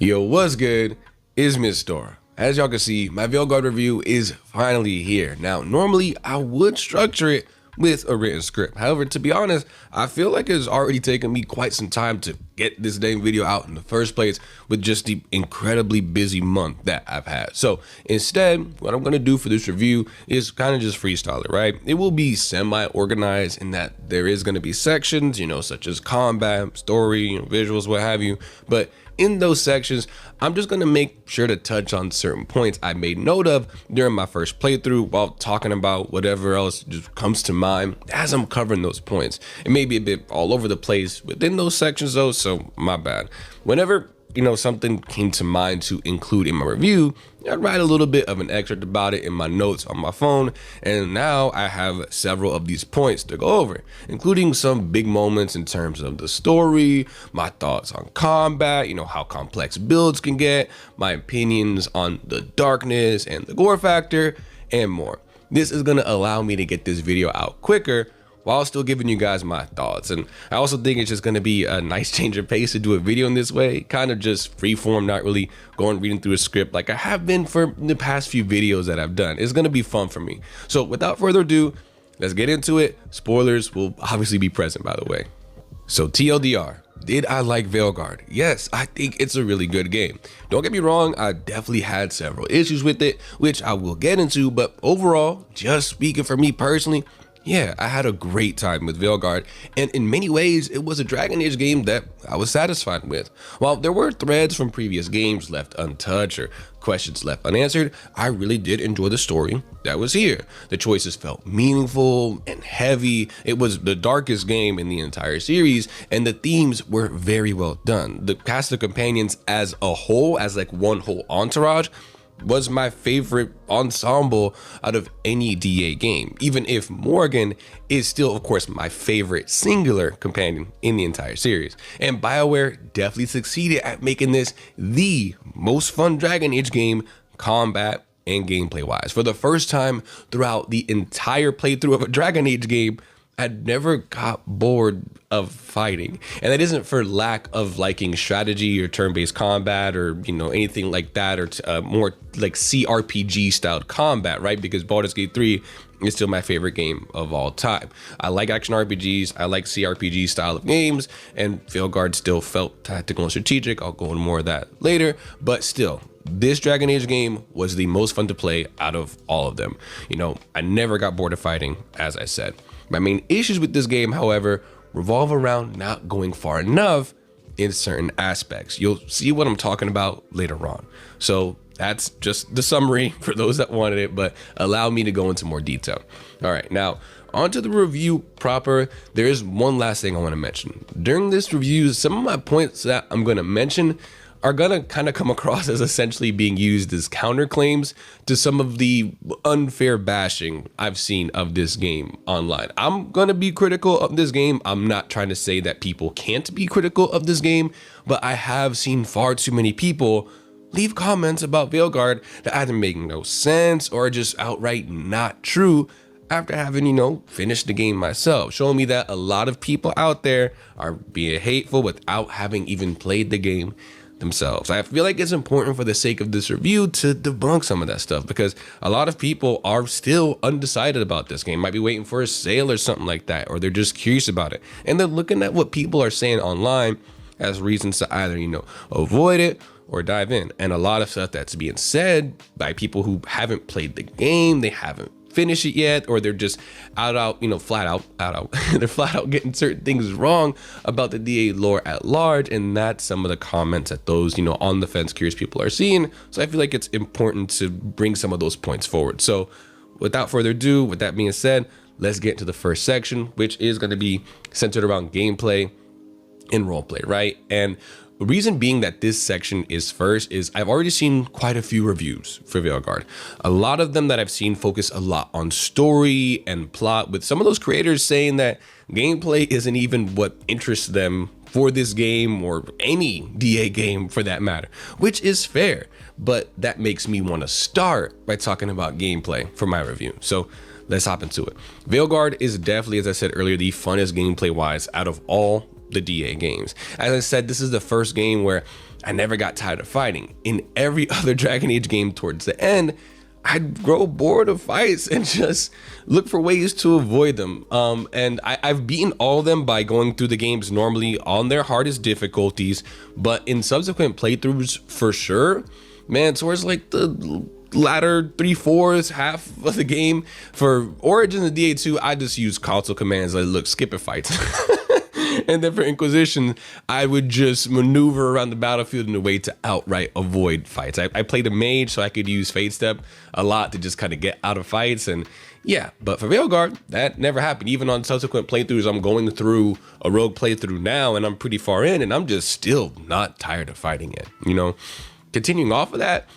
Yo, what's good? It's Mr. As y'all can see, my Veilguard review is finally here. Now, normally I would structure it with a written script. However, to be honest, I feel like it's already taken me quite some time to get this dang video out in the first place with just the incredibly busy month that I've had. So instead, what I'm going to do for this review is kind of just freestyle it, right? It will be semi-organized in that there is going to be sections, such as combat, story, visuals, what have you. But in those sections, I'm just going to make sure to touch on certain points I made note of during my first playthrough while talking about whatever else just comes to mind as I'm covering those points. It may be a bit all over the place within those sections though, so my bad. Whenever something came to mind to include in my review, I'd write a little bit of an excerpt about it in my notes on my phone, and now I have several of these points to go over, including some big moments in terms of the story, my thoughts on combat, how complex builds can get, my opinions on the darkness and the gore factor, and more. This is going to allow me to get this video out quicker while still giving you guys my thoughts. And I also think it's just going to be a nice change of pace to do a video in this way, kind of just free form, not really going reading through a script like I have been for the past few videos that I've done. It's going to be fun for me. So without further ado, let's get into it. Spoilers will obviously be present, by the way. So TLDR, did I like Veilguard? Yes, I think it's a really good game. Don't get me wrong, I definitely had several issues with it, which I will get into, but overall, just speaking for me personally, yeah, I had a great time with Veilguard, and in many ways, it was a Dragon Age game that I was satisfied with. While there were threads from previous games left untouched or questions left unanswered, I really did enjoy the story that was here. The choices felt meaningful and heavy. It was the darkest game in the entire series, and the themes were very well done. The cast of companions as a whole, as like one whole entourage, was my favorite ensemble out of any DA game, even if Morgan is still, of course, my favorite singular companion in the entire series. And BioWare definitely succeeded at making this the most fun Dragon Age game, combat and gameplay wise. For the first time throughout the entire playthrough of a Dragon Age game, I never got bored of fighting, and that isn't for lack of liking strategy or turn-based combat or anything like that, or more like CRPG styled combat, right? Because Baldur's Gate 3 is still my favorite game of all time. I like action RPGs, I like CRPG style of games, and Veilguard still felt tactical and strategic. I'll go into more of that later, but still, this Dragon Age game was the most fun to play out of all of them. I never got bored of fighting, as I said. My main issues with this game, however, revolve around not going far enough in certain aspects. You'll see what I'm talking about later on. So that's just the summary for those that wanted it, but allow me to go into more detail. All right, now onto the review proper. There is one last thing I want to mention. During this review, some of my points that I'm going to mention are gonna kind of come across as essentially being used as counterclaims to some of the unfair bashing I've seen of this game online. I'm gonna be critical of this game. I'm not trying to say that people can't be critical of this game, but I have seen far too many people leave comments about Veilguard that either make no sense or just outright not true after having, finished the game myself, showing me that a lot of people out there are being hateful without having even played the game themselves. I feel like it's important for the sake of this review to debunk some of that stuff, because a lot of people are still undecided about this game, might be waiting for a sale or something like that, or they're just curious about it, and they're looking at what people are saying online as reasons to either avoid it or dive in. And a lot of stuff that's being said by people who haven't played the game, they haven't finish it yet, or they're just flat out they're flat out getting certain things wrong about the DA lore at large, and that's some of the comments that those on the fence curious people are seeing. So I feel like it's important to bring some of those points forward. So without further ado, with that being said, let's get to the first section, which is going to be centered around gameplay and roleplay, right? And the reason being that this section is first is I've already seen quite a few reviews for Veilguard. A lot of them that I've seen focus a lot on story and plot, with some of those creators saying that gameplay isn't even what interests them for this game, or any DA game for that matter, which is fair. But that makes me want to start by talking about gameplay for my review. So let's hop into it. Veilguard is definitely, as I said earlier, the funnest gameplay wise out of all the DA games. As I said, this is the first game where I never got tired of fighting. In every other Dragon Age game towards the end, I'd grow bored of fights and just look for ways to avoid them. And I've beaten all of them by going through the games normally on their hardest difficulties, but in subsequent playthroughs, for sure, man, towards like the latter 3/4, half of the game, for Origins and DA2, I just use console commands like, look, skip it fights. And then for Inquisition, I would just maneuver around the battlefield in a way to outright avoid fights. I played a mage, so I could use Fate Step a lot to just kind of get out of fights. And yeah, but for Veilguard, that never happened. Even on subsequent playthroughs, I'm going through a rogue playthrough now, and I'm pretty far in, and I'm just still not tired of fighting it. You know, continuing off of that,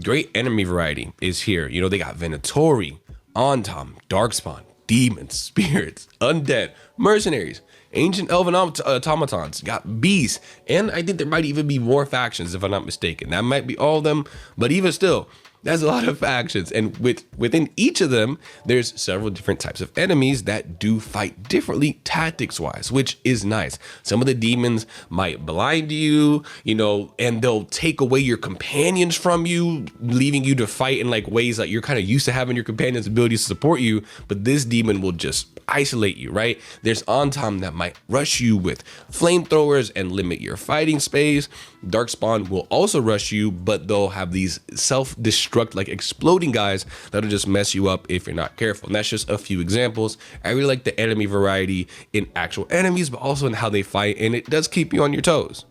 great enemy variety is here. You know, they got Venatori, Antom, Darkspawn, demons, spirits, undead, mercenaries, ancient elven automatons, got beasts, and I think there might even be more factions if I'm not mistaken. That might be all of them, but even still, that's a lot of factions, and within each of them, there's several different types of enemies that do fight differently tactics-wise, which is nice. Some of the demons might blind you, you know, and they'll take away your companions from you, leaving you to fight in like ways that you're kind of used to having your companions' abilities to support you, but this demon will just isolate you, right? There's Antom that might rush you with flamethrowers and limit your fighting space. Darkspawn will also rush you, but they'll have these self-destruct, like exploding guys that'll just mess you up if you're not careful. And that's just a few examples. I really like the enemy variety in actual enemies, but also in how they fight, and it does keep you on your toes.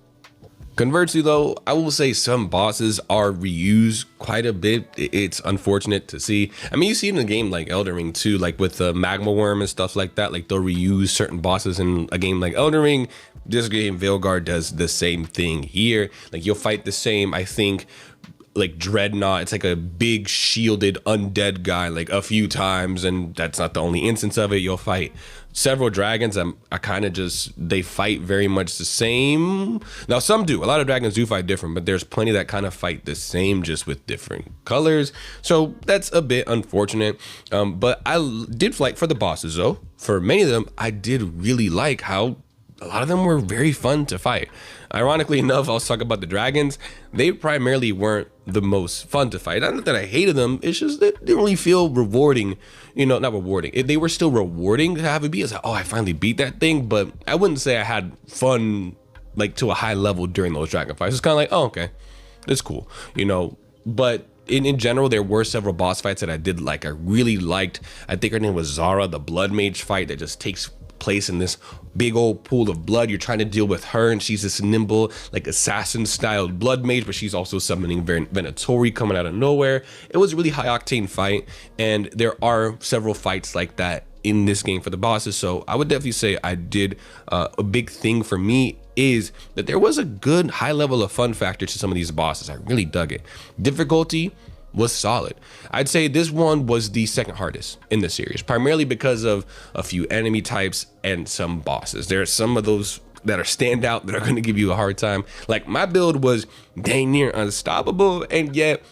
Conversely though, I will say some bosses are reused quite a bit. It's unfortunate to see. I mean, you see it in a game like Elden Ring too, like with the magma worm and stuff like that. Like they'll reuse certain bosses in a game like Elden Ring. This game, Veilguard, does the same thing here. Like you'll fight the same, I think, like Dreadnought. It's like a big shielded undead guy like a few times, and that's not the only instance of it. You'll fight several dragons. I kind of just, they fight very much the same. Now some do, a lot of dragons do fight different, but there's plenty that kind of fight the same just with different colors, so that's a bit unfortunate. But I did fight for the bosses though. For many of them, I did really like how a lot of them were very fun to fight. Ironically enough, I'll talk about the dragons. They primarily weren't the most fun to fight. Not that I hated them, it's just that it didn't really feel rewarding. You know, not rewarding. They were still rewarding to have it be. It's like, oh, I finally beat that thing, but I wouldn't say I had fun like to a high level during those dragon fights. It's kind of like, oh, okay, that's cool, you know. But in general, there were several boss fights that I did like. I really liked, I think her name was Zara, the blood mage fight that just takes place in this big old pool of blood. You're trying to deal with her, and she's this nimble, like assassin styled blood mage, but she's also summoning Venatori coming out of nowhere. It was a really high octane fight, and there are several fights like that in this game for the bosses. So I would definitely say I did a big thing for me is that there was a good high level of fun factor to some of these bosses. I really dug it. Difficulty was solid. I'd say this one was the second hardest in the series, primarily because of a few enemy types and some bosses. There are some of those that are stand out that are going to give you a hard time. Like my build was dang near unstoppable, and yet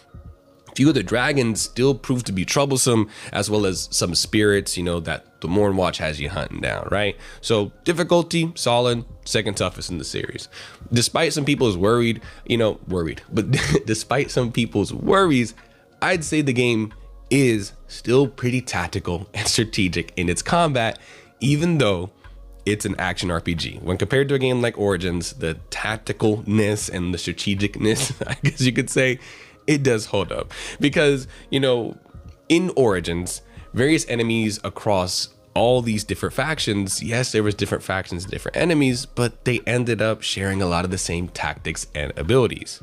a few of the dragons still proved to be troublesome, as well as some spirits, you know, that the Morn Watch has you hunting down, right? So difficulty, solid, second toughest in the series. Despite some people's but despite some people's worries, I'd say the game is still pretty tactical and strategic in its combat, even though it's an action RPG. When compared to a game like Origins, the tacticalness and the strategicness, I guess you could say, it does hold up. Because, you know, in Origins, various enemies across all these different factions, yes, there was different factions, different enemies, but they ended up sharing a lot of the same tactics and abilities.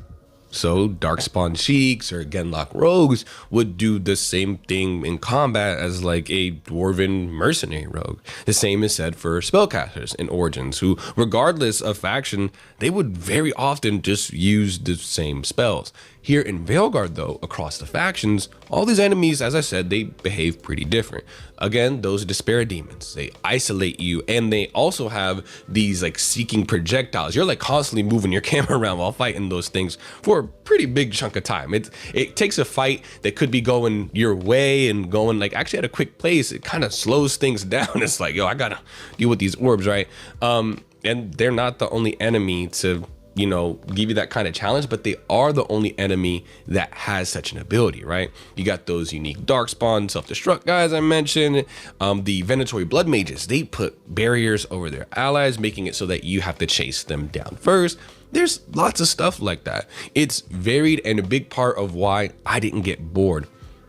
So Darkspawn Sheiks or Genlock Rogues would do the same thing in combat as like a Dwarven mercenary rogue. The same is said for spellcasters in Origins, who regardless of faction, they would very often just use the same spells. Here in Veilguard though, across the factions, all these enemies, as I said, they behave pretty different. Again, those despair demons, they isolate you, and they also have these like seeking projectiles. You're like constantly moving your camera around while fighting those things for a pretty big chunk of time. It takes a fight that could be going your way and going like actually at a quick pace. It kind of slows things down. It's like, yo, I gotta deal with these orbs, right? And they're not the only enemy to give you that kind of challenge, but they are the only enemy that has such an ability, right? You got those unique darkspawn self-destruct guys I mentioned. The Veneratory blood mages, they put barriers over their allies, making it so that you have to chase them down first. There's lots of stuff like that. It's varied and a big part of why I didn't get bored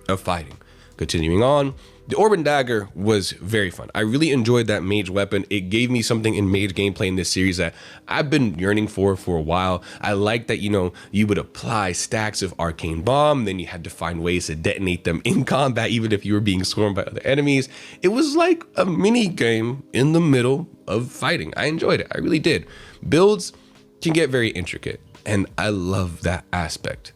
of fighting. Continuing on, the Orb and Dagger was very fun. I really enjoyed that mage weapon. It gave me something in mage gameplay in this series that I've been yearning for a while. I like that, you would apply stacks of arcane bomb, then you had to find ways to detonate them in combat, even if you were being swarmed by other enemies. It was like a mini game in the middle of fighting. I enjoyed it. I really did. Builds can get very intricate, and I love that aspect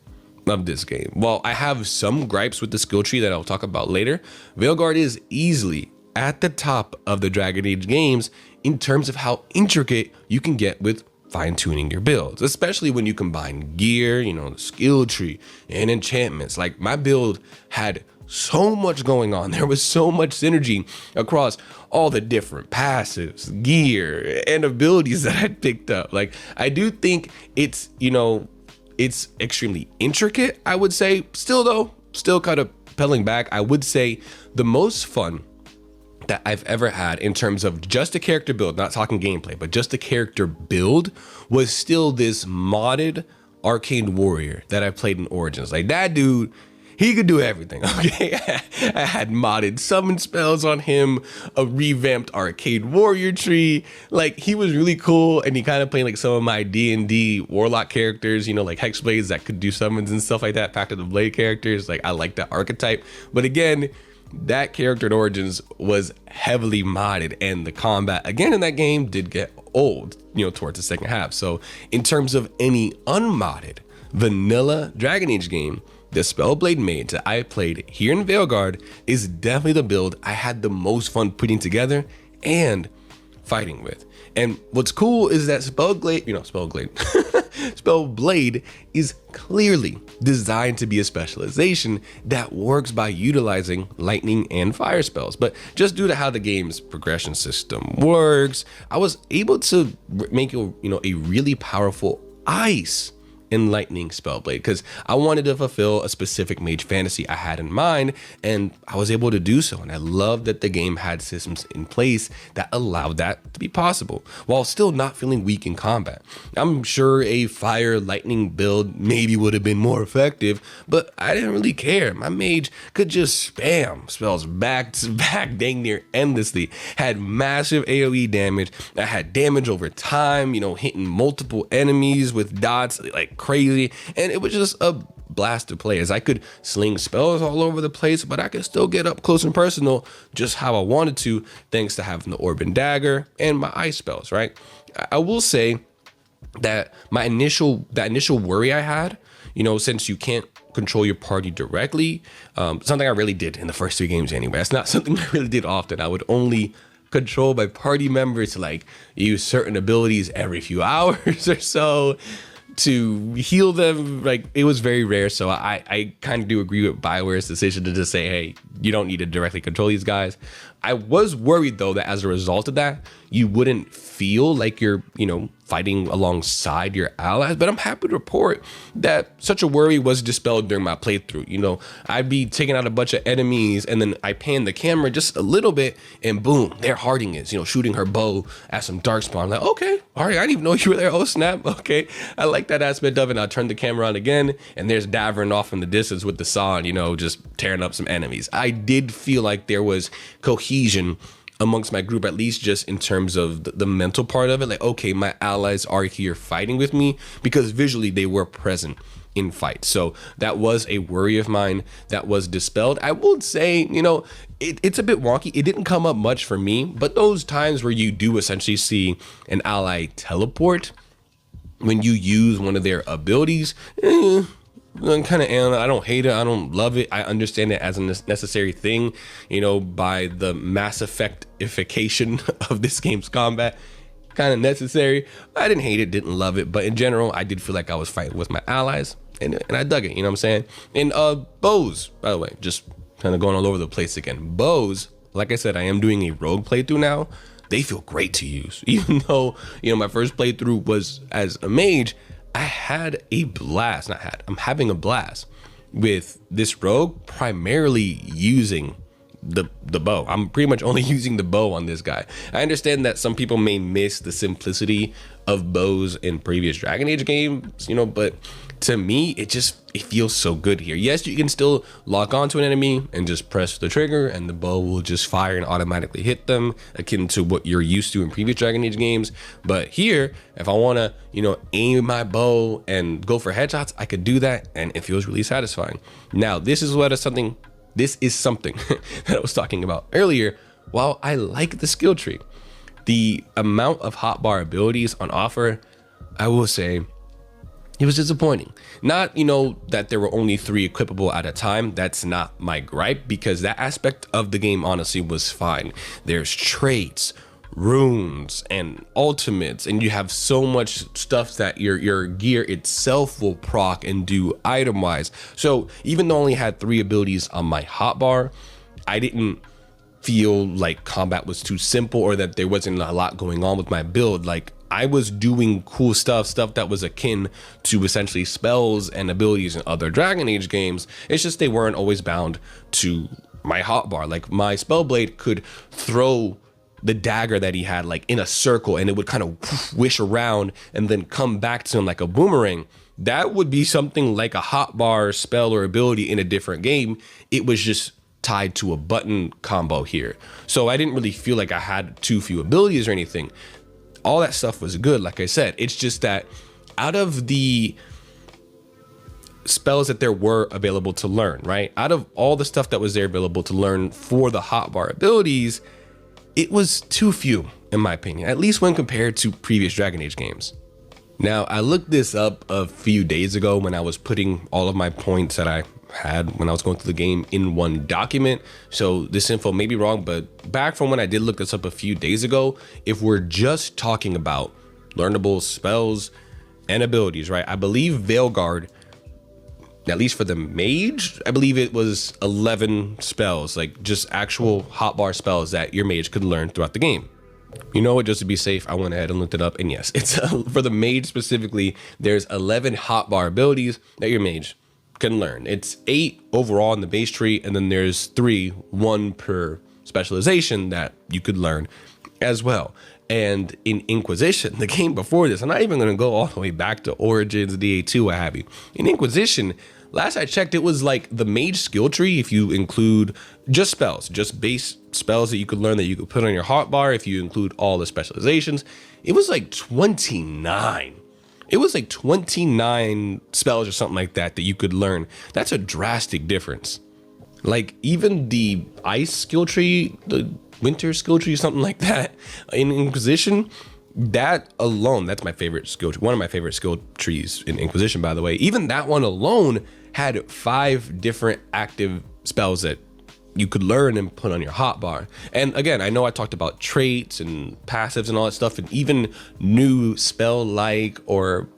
of this game. While I have some gripes with the skill tree that I'll talk about later, Veilguard is easily at the top of the Dragon Age games in terms of how intricate you can get with fine-tuning your builds, especially when you combine gear, the skill tree and enchantments. Like, my build had so much going on. There was so much synergy across all the different passives, gear, and abilities that I picked up. Like, I do think it's, it's extremely intricate, I would say. Still kind of pedaling back, I would say the most fun that I've ever had in terms of just a character build, not talking gameplay, but just a character build, was still this modded Arcane Warrior that I played in Origins. Like, that dude, he could do everything, okay? I had modded summon spells on him, a revamped Arcade Warrior tree. Like, he was really cool, and he kind of played like some of my D&D Warlock characters, like Hexblades that could do summons and stuff like that, Pact of the Blade characters. Like, I like that archetype. But again, that character in Origins was heavily modded, and the combat, again, in that game did get old, towards the second half. So in terms of any unmodded vanilla Dragon Age game, the Spellblade Mage that I played here in Veilguard is definitely the build I had the most fun putting together and fighting with. And what's cool is that Spellblade is clearly designed to be a specialization that works by utilizing lightning and fire spells. But just due to how the game's progression system works, I was able to make a really powerful ice and lightning Spellblade, because I wanted to fulfill a specific mage fantasy I had in mind, and I was able to do so. And I love that the game had systems in place that allowed that to be possible while still not feeling weak in combat. I'm sure a fire lightning build maybe would have been more effective, but I didn't really care. My mage could just spam spells back to back dang near endlessly, had massive AoE damage. I had damage over time, hitting multiple enemies with dots like crazy, and it was just a blast to play, as I could sling spells all over the place, but I could still get up close and personal just how I wanted to, thanks to having the Orb and Dagger and my ice spells, right? I will say that that initial worry I had, since you can't control your party directly, something I really did in the first 3 games anyway. That's not something I really did often. I would only control my party members to like use certain abilities every few hours or so to heal them. Like, it was very rare. So I kind of do agree with BioWare's decision to just say, hey, you don't need to directly control these guys. I was worried though that as a result of that, you wouldn't feel like you're, fighting alongside your allies. But I'm happy to report that such a worry was dispelled during my playthrough. I'd be taking out a bunch of enemies, and then I pan the camera just a little bit, and boom, there Harding is, shooting her bow at some darkspawn. I'm like, okay, all right, I didn't even know you were there. Oh snap, okay. I like that aspect of it. And I turn the camera on again, and there's Davern off in the distance with the saw, and, just tearing up some enemies. I did feel like there was cohesion amongst my group, at least just in terms of the mental part of it. Like, okay, my allies are here fighting with me, because visually they were present in fight. So that was a worry of mine that was dispelled. I would say, it's a bit wonky. It didn't come up much for me, but those times where you do essentially see an ally teleport when you use one of their abilities, I'm kind of, I don't hate it, I don't love it. I understand it as a necessary thing, by the Mass Effectification of this game's combat. Kind of necessary. I didn't hate it, didn't love it, but in general, I did feel like I was fighting with my allies, and I dug it, you know what I'm saying? And bows, by the way, just kind of going all over the place again. Bows, like I said, I am doing a rogue playthrough now. they feel great to use. Even though, my first playthrough was as a mage, I had a blast. I'm having a blast with this rogue, primarily using the bow. I'm pretty much only using the bow on this guy. I understand that some people may miss the simplicity of bows in previous Dragon Age games, but to me, it feels so good here. Yes, you can still lock onto an enemy and just press the trigger and the bow will just fire and automatically hit them, akin to what you're used to in previous Dragon Age games. But here, if I want to, aim my bow and go for headshots, I could do that and it feels really satisfying. Now, this is something that I was talking about earlier. While I like the skill tree, the amount of hotbar abilities on offer, I will say, it was disappointing. Not, that there were only 3 equipable at a time. That's not my gripe, because that aspect of the game honestly was fine. There's traits, runes, and ultimates, and you have so much stuff that your gear itself will proc and do item wise. So even though I only had 3 abilities on my hotbar, I didn't feel like combat was too simple or that there wasn't a lot going on with my build. Like, I was doing cool stuff that was akin to essentially spells and abilities in other Dragon Age games. It's just they weren't always bound to my hotbar. Like, my Spellblade could throw the dagger that he had like in a circle and it would kind of wish around and then come back to him like a boomerang. That would be something like a hotbar spell or ability in a different game. It was just tied to a button combo here. So I didn't really feel like I had too few abilities or anything. All that stuff was good, like I said. It's just that out of the spells that there were available to learn, right? Out of all the stuff that was there available to learn for the hotbar abilities, it was too few, in my opinion, at least when compared to previous Dragon Age games. Now, I looked this up a few days ago when I was putting all of my points that I had when I was going through the game in one document. So this info may be wrong, but back from when I did look this up a few days ago, if we're just talking about learnable spells and abilities, right? I believe Veilguard, at least for the mage, I believe it was 11 spells, like just actual hotbar spells that your mage could learn throughout the game. You know what, just to be safe, I went ahead and looked it up, and yes, it's for the mage specifically, there's 11 hotbar abilities that your mage can learn. It's 8 overall in the base tree, and then there's 3, 1 per specialization that you could learn as well. And in Inquisition, the game before this, I'm not even going to go all the way back to Origins, DA2, what have you. In Inquisition, last I checked, it was like the mage skill tree, if you include just spells, just base spells that you could learn that you could put on your hotbar, if you include all the specializations, it was like 29. It was like 29 spells or something like that you could learn. That's a drastic difference. Like even the ice skill tree, the winter skill tree, something like that in Inquisition, that alone, that's my favorite skill tree, one of my favorite skill trees in Inquisition, by the way. Even that one alone had 5 different active spells that you could learn and put on your hotbar. And again, I know I talked about traits and passives and all that stuff, and even new spell-like or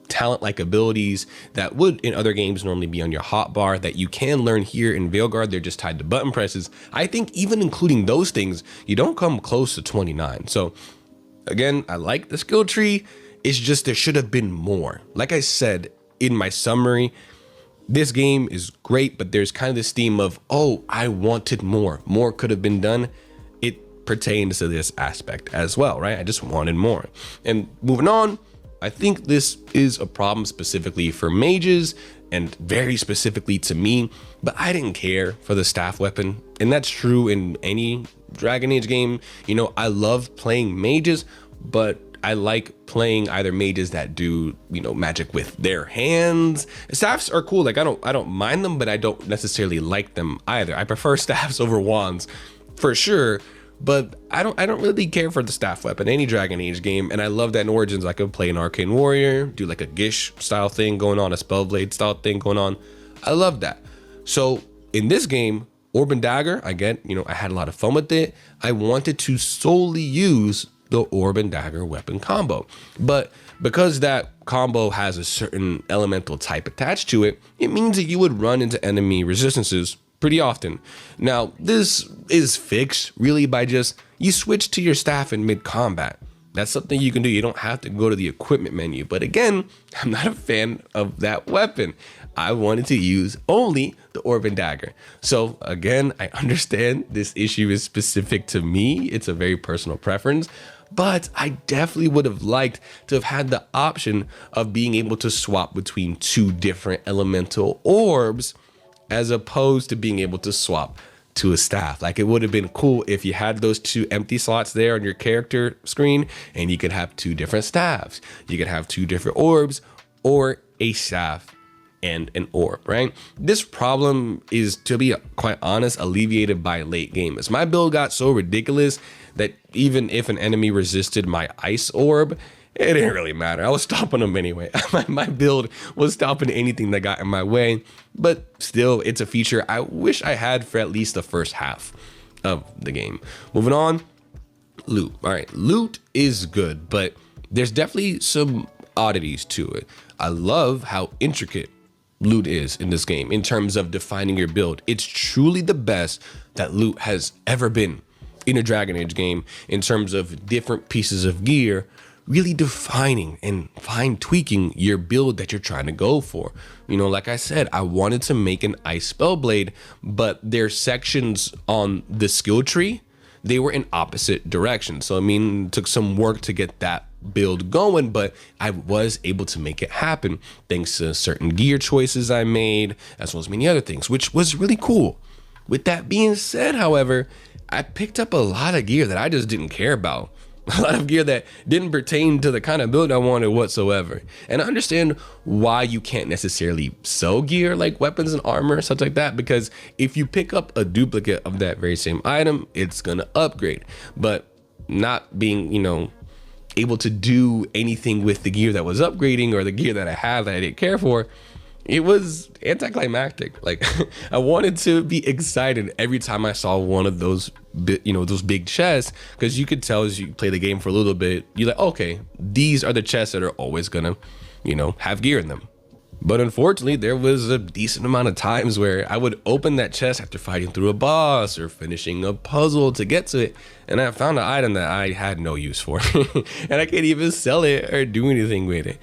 talent-like abilities that would in other games normally be on your hotbar that you can learn here in Veilguard. They're just tied to button presses. I think even including those things, you don't come close to 29. So again, I like the skill tree. It's just there should have been more. Like I said in my summary, this game is great, but there's kind of this theme of, oh, I wanted more. More could have been done. It pertains to this aspect as well, right? I just wanted more. And moving on, I think this is a problem specifically for mages and very specifically to me, but I didn't care for the staff weapon. And that's true in any Dragon Age game. I love playing mages, but I like playing either mages that do, magic with their hands. Staffs are cool. Like I don't mind them, but I don't necessarily like them either. I prefer staffs over wands for sure, but I don't really care for the staff weapon in any Dragon Age game. And I love that in Origins I could play an Arcane Warrior, do like a Gish style thing going on, a Spellblade style thing going on. I love that. So in this game, Orb and Dagger, I had a lot of fun with it. I wanted to solely use the Orb and Dagger weapon combo, but because that combo has a certain elemental type attached to it, it means that you would run into enemy resistances pretty often. Now, this is fixed really by just you switch to your staff in mid-combat. That's something you can do. You don't have to go to the equipment menu. But again, I'm not a fan of that weapon. I wanted to use only the Orb and Dagger. So again, I understand this issue is specific to me. It's a very personal preference. But I definitely would have liked to have had the option of being able to swap between two different elemental orbs as opposed to being able to swap to a staff. Like, it would have been cool if you had those two empty slots there on your character screen and you could have two different staffs. You could have two different orbs or a staff and an orb, right? This problem is, to be quite honest, alleviated by late game. As my build got so ridiculous that even if an enemy resisted my ice orb, it didn't really matter. I was stopping them anyway. My build was stopping anything that got in my way, but still, it's a feature I wish I had for at least the first half of the game. Moving on, loot. All right, loot is good, but there's definitely some oddities to it. I love how intricate loot is in this game in terms of defining your build. It's truly the best that loot has ever been in a Dragon Age game in terms of different pieces of gear really defining and fine tweaking your build that you're trying to go for. You know, like I said, I wanted to make an ice spellblade, but there's sections on the skill tree, they were in opposite directions. So I mean, it took some work to get that build going, but I was able to make it happen thanks to certain gear choices I made, as well as many other things, which was really cool. With that being said, however, I picked up a lot of gear that I just didn't care about. A lot of gear that didn't pertain to the kind of build I wanted whatsoever. And I understand why you can't necessarily sell gear like weapons and armor, such like that, because if you pick up a duplicate of that very same item, it's gonna upgrade. But not being, you know, able to do anything with the gear that was upgrading or the gear that I have that I didn't care for, it was anticlimactic. Like, I wanted to be excited every time I saw one of those, those big chests, because you could tell as you play the game for a little bit, you're like, okay, these are the chests that are always gonna, have gear in them. But unfortunately, there was a decent amount of times where I would open that chest after fighting through a boss or finishing a puzzle to get to it, and I found an item that I had no use for. And I can't even sell it or do anything with it.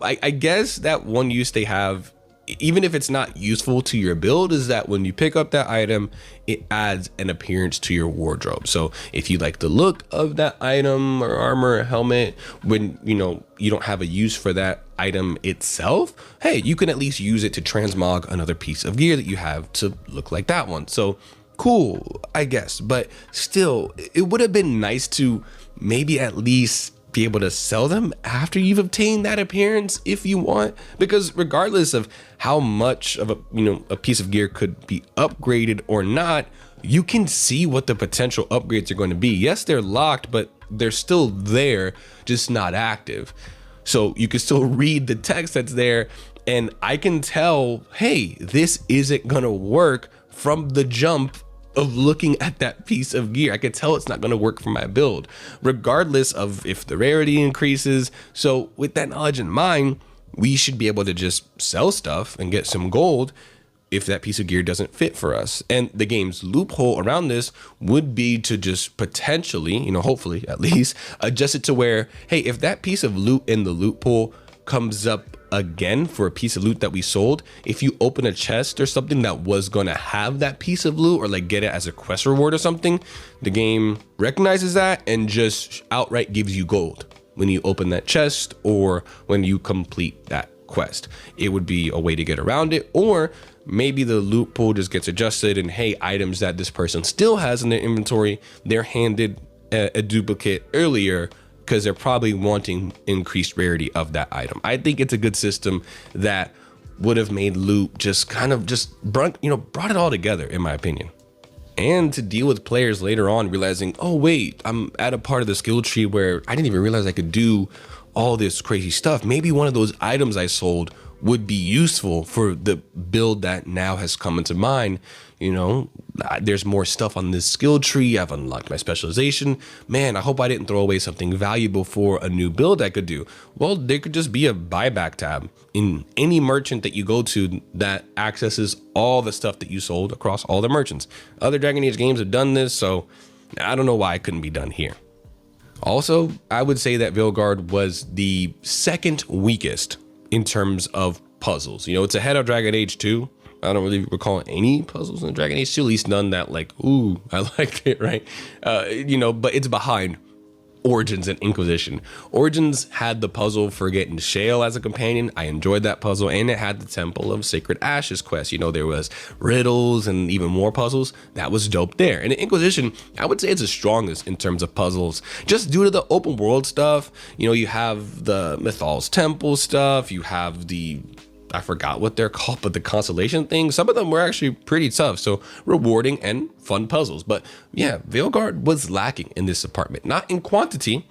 I guess that one use they have, even if it's not useful to your build, is that when you pick up that item, it adds an appearance to your wardrobe. So if you like the look of that item or armor or helmet, when you don't have a use for that item itself, hey, you can at least use it to transmog another piece of gear that you have to look like that one. So cool, I guess, but still, it would have been nice to maybe at least be able to sell them after you've obtained that appearance if you want, because regardless of how much of a piece of gear could be upgraded or not, you can see what the potential upgrades are going to be. Yes, they're locked, but they're still there, just not active. So you can still read the text that's there, and I can tell, hey, this isn't gonna work from the jump of looking at that piece of gear. I could tell it's not going to work for my build, regardless of if the rarity increases. So with that knowledge in mind, we should be able to just sell stuff and get some gold if that piece of gear doesn't fit for us. And the game's loophole around this would be to just potentially, hopefully at least, adjust it to where, hey, if that piece of loot in the loot pool comes up again for a piece of loot that we sold, if you open a chest or something that was going to have that piece of loot, or like get it as a quest reward or something, the game recognizes that and just outright gives you gold when you open that chest or when you complete that quest. It would be a way to get around it, or maybe the loot pool just gets adjusted and, hey, items that this person still has in their inventory, they're handed a duplicate earlier because they're probably wanting increased rarity of that item. I think it's a good system that would have made loot just brought it all together, in my opinion. And to deal with players later on realizing, oh wait, I'm at a part of the skill tree where I didn't even realize I could do all this crazy stuff. Maybe one of those items I sold would be useful for the build that now has come into mind. You know, there's more stuff on this skill tree. I've unlocked my specialization. Man, I hope I didn't throw away something valuable for a new build I could do. Well, there could just be a buyback tab in any merchant that you go to that accesses all the stuff that you sold across all the merchants. Other Dragon Age games have done this, so I don't know why it couldn't be done here. Also, I would say that Veilguard was the second weakest in terms of puzzles. You know, it's ahead of Dragon Age 2. I don't really recall any puzzles in Dragon Age 2, at least none that like, ooh, I liked it, right? You know, but it's behind Origins and Inquisition. Origins had the puzzle for getting Shale as a companion. I enjoyed that puzzle, and it had the Temple of Sacred Ashes quest. You know, there was riddles and even more puzzles. That was dope there. And in Inquisition, I would say it's the strongest in terms of puzzles, just due to the open world stuff. You know, you have the Mythal's Temple stuff. You have the, I forgot what they're called, but the constellation thing, some of them were actually pretty tough. So rewarding and fun puzzles. But yeah, Veilguard was lacking in this department, not in quantity,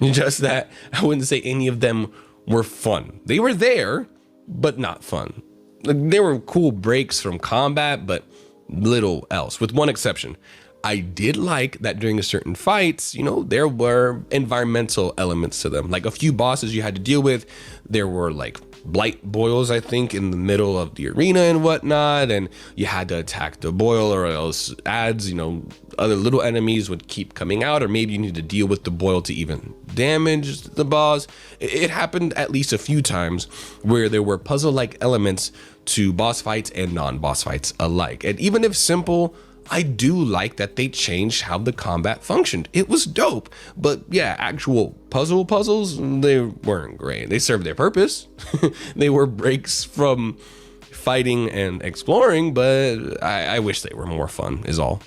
just that I wouldn't say any of them were fun. They were there, but not fun. Like, there were cool breaks from combat, but little else, with one exception. I did like that during certain fights, you know, there were environmental elements to them. Like a few bosses you had to deal with, there were like blight boils, I think, in the middle of the arena and whatnot, and you had to attack the boil or else adds, you know, other little enemies would keep coming out, or maybe you need to deal with the boil to even damage the boss. It happened at least a few times where there were puzzle-like elements to boss fights and non-boss fights alike. And even if simple, I do like that they changed how the combat functioned. It was dope. But yeah, actual puzzles, they weren't great. They served their purpose. They were breaks from fighting and exploring, but I wish they were more fun is all.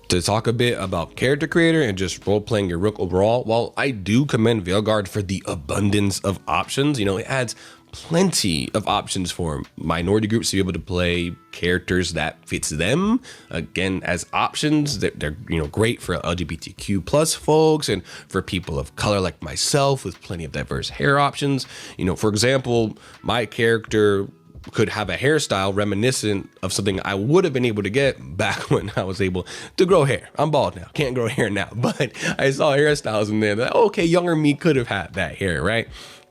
To talk a bit about character creator and just role-playing your rook overall, while I do commend Veilguard for the abundance of options, you know, it adds plenty of options for minority groups to be able to play characters that fits them. Again, as options, they're you know, great for LGBTQ plus folks and for people of color like myself with plenty of diverse hair options. You know, for example, my character could have a hairstyle reminiscent of something I would have been able to get back when I was able to grow hair. I'm bald now, can't grow hair now, but I saw hairstyles in there that, okay, younger me could have had that hair, right?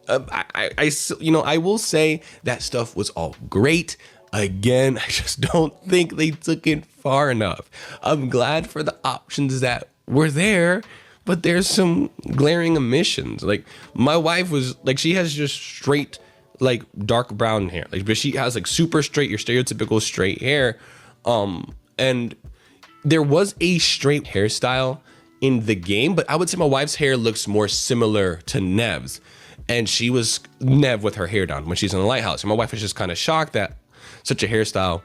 I will say that stuff was all great. Again, I just don't think they took it far enough. I'm glad for the options that were there, but there's some glaring omissions. Like my wife was like, she has just straight, like dark brown hair, like, but she has like super straight, your stereotypical straight hair. And there was a straight hairstyle in the game, but I would say my wife's hair looks more similar to Nev's. And she was Nev with her hair down when she's in the lighthouse. And my wife was just kind of shocked that such a hairstyle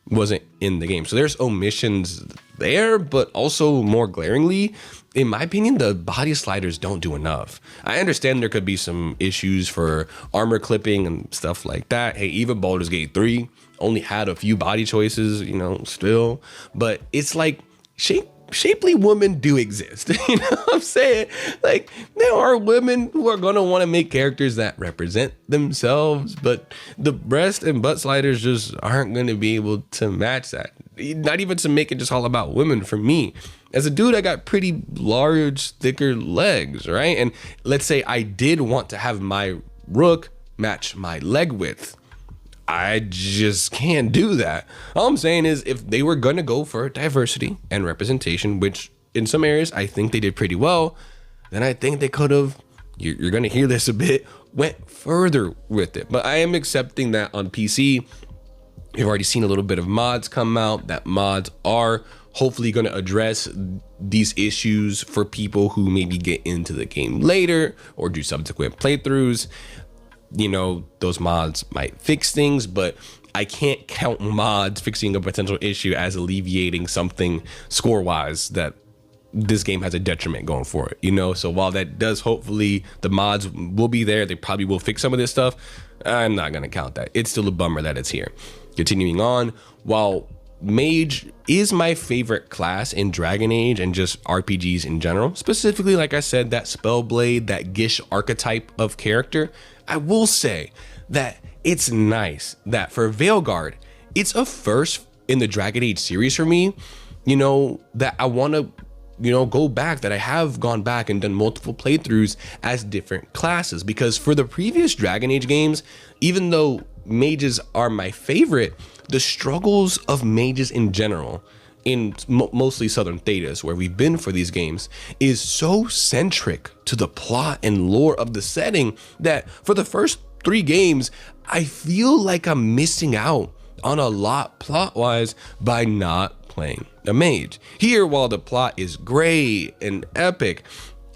wasn't in the game. So there's omissions there, but also more glaringly, in my opinion, the body sliders don't do enough. I understand there could be some issues for armor clipping and stuff like that. Hey, even Baldur's Gate 3 only had a few body choices, you know, still. But it's like shapely women do exist. You know what I'm saying? Like, there are women who are going to want to make characters that represent themselves, but the breast and butt sliders just aren't going to be able to match that. Not even to make it just all about women for me. As a dude, I got pretty large, thicker legs, right? And let's say I did want to have my rook match my leg width. I just can't do that. All I'm saying is if they were going to go for diversity and representation, which in some areas I think they did pretty well, then I think they could have, you're going to hear this a bit, went further with it. But I am accepting that on PC, you've already seen a little bit of mods come out, that mods are hopefully going to address these issues for people who maybe get into the game later or do subsequent playthroughs. You know, those mods might fix things, but I can't count mods fixing a potential issue as alleviating something score-wise that this game has a detriment going for it, you know? So while that does, hopefully the mods will be there, they probably will fix some of this stuff, I'm not gonna count that. It's still a bummer that it's here. Continuing on, while Mage is my favorite class in Dragon Age and just RPGs in general. Specifically, like I said, that Spellblade, that Gish archetype of character. I will say that it's nice that for Veilguard, it's a first in the Dragon Age series for me, you know, that I want to, you know, go back, that I have gone back and done multiple playthroughs as different classes. Because for the previous Dragon Age games, even though mages are my favorite, the struggles of mages in general, in mostly Southern Thedas, where we've been for these games, is so centric to the plot and lore of the setting that for the first 3 games, I feel like I'm missing out on a lot plot-wise by not playing a mage. Here, while the plot is great and epic,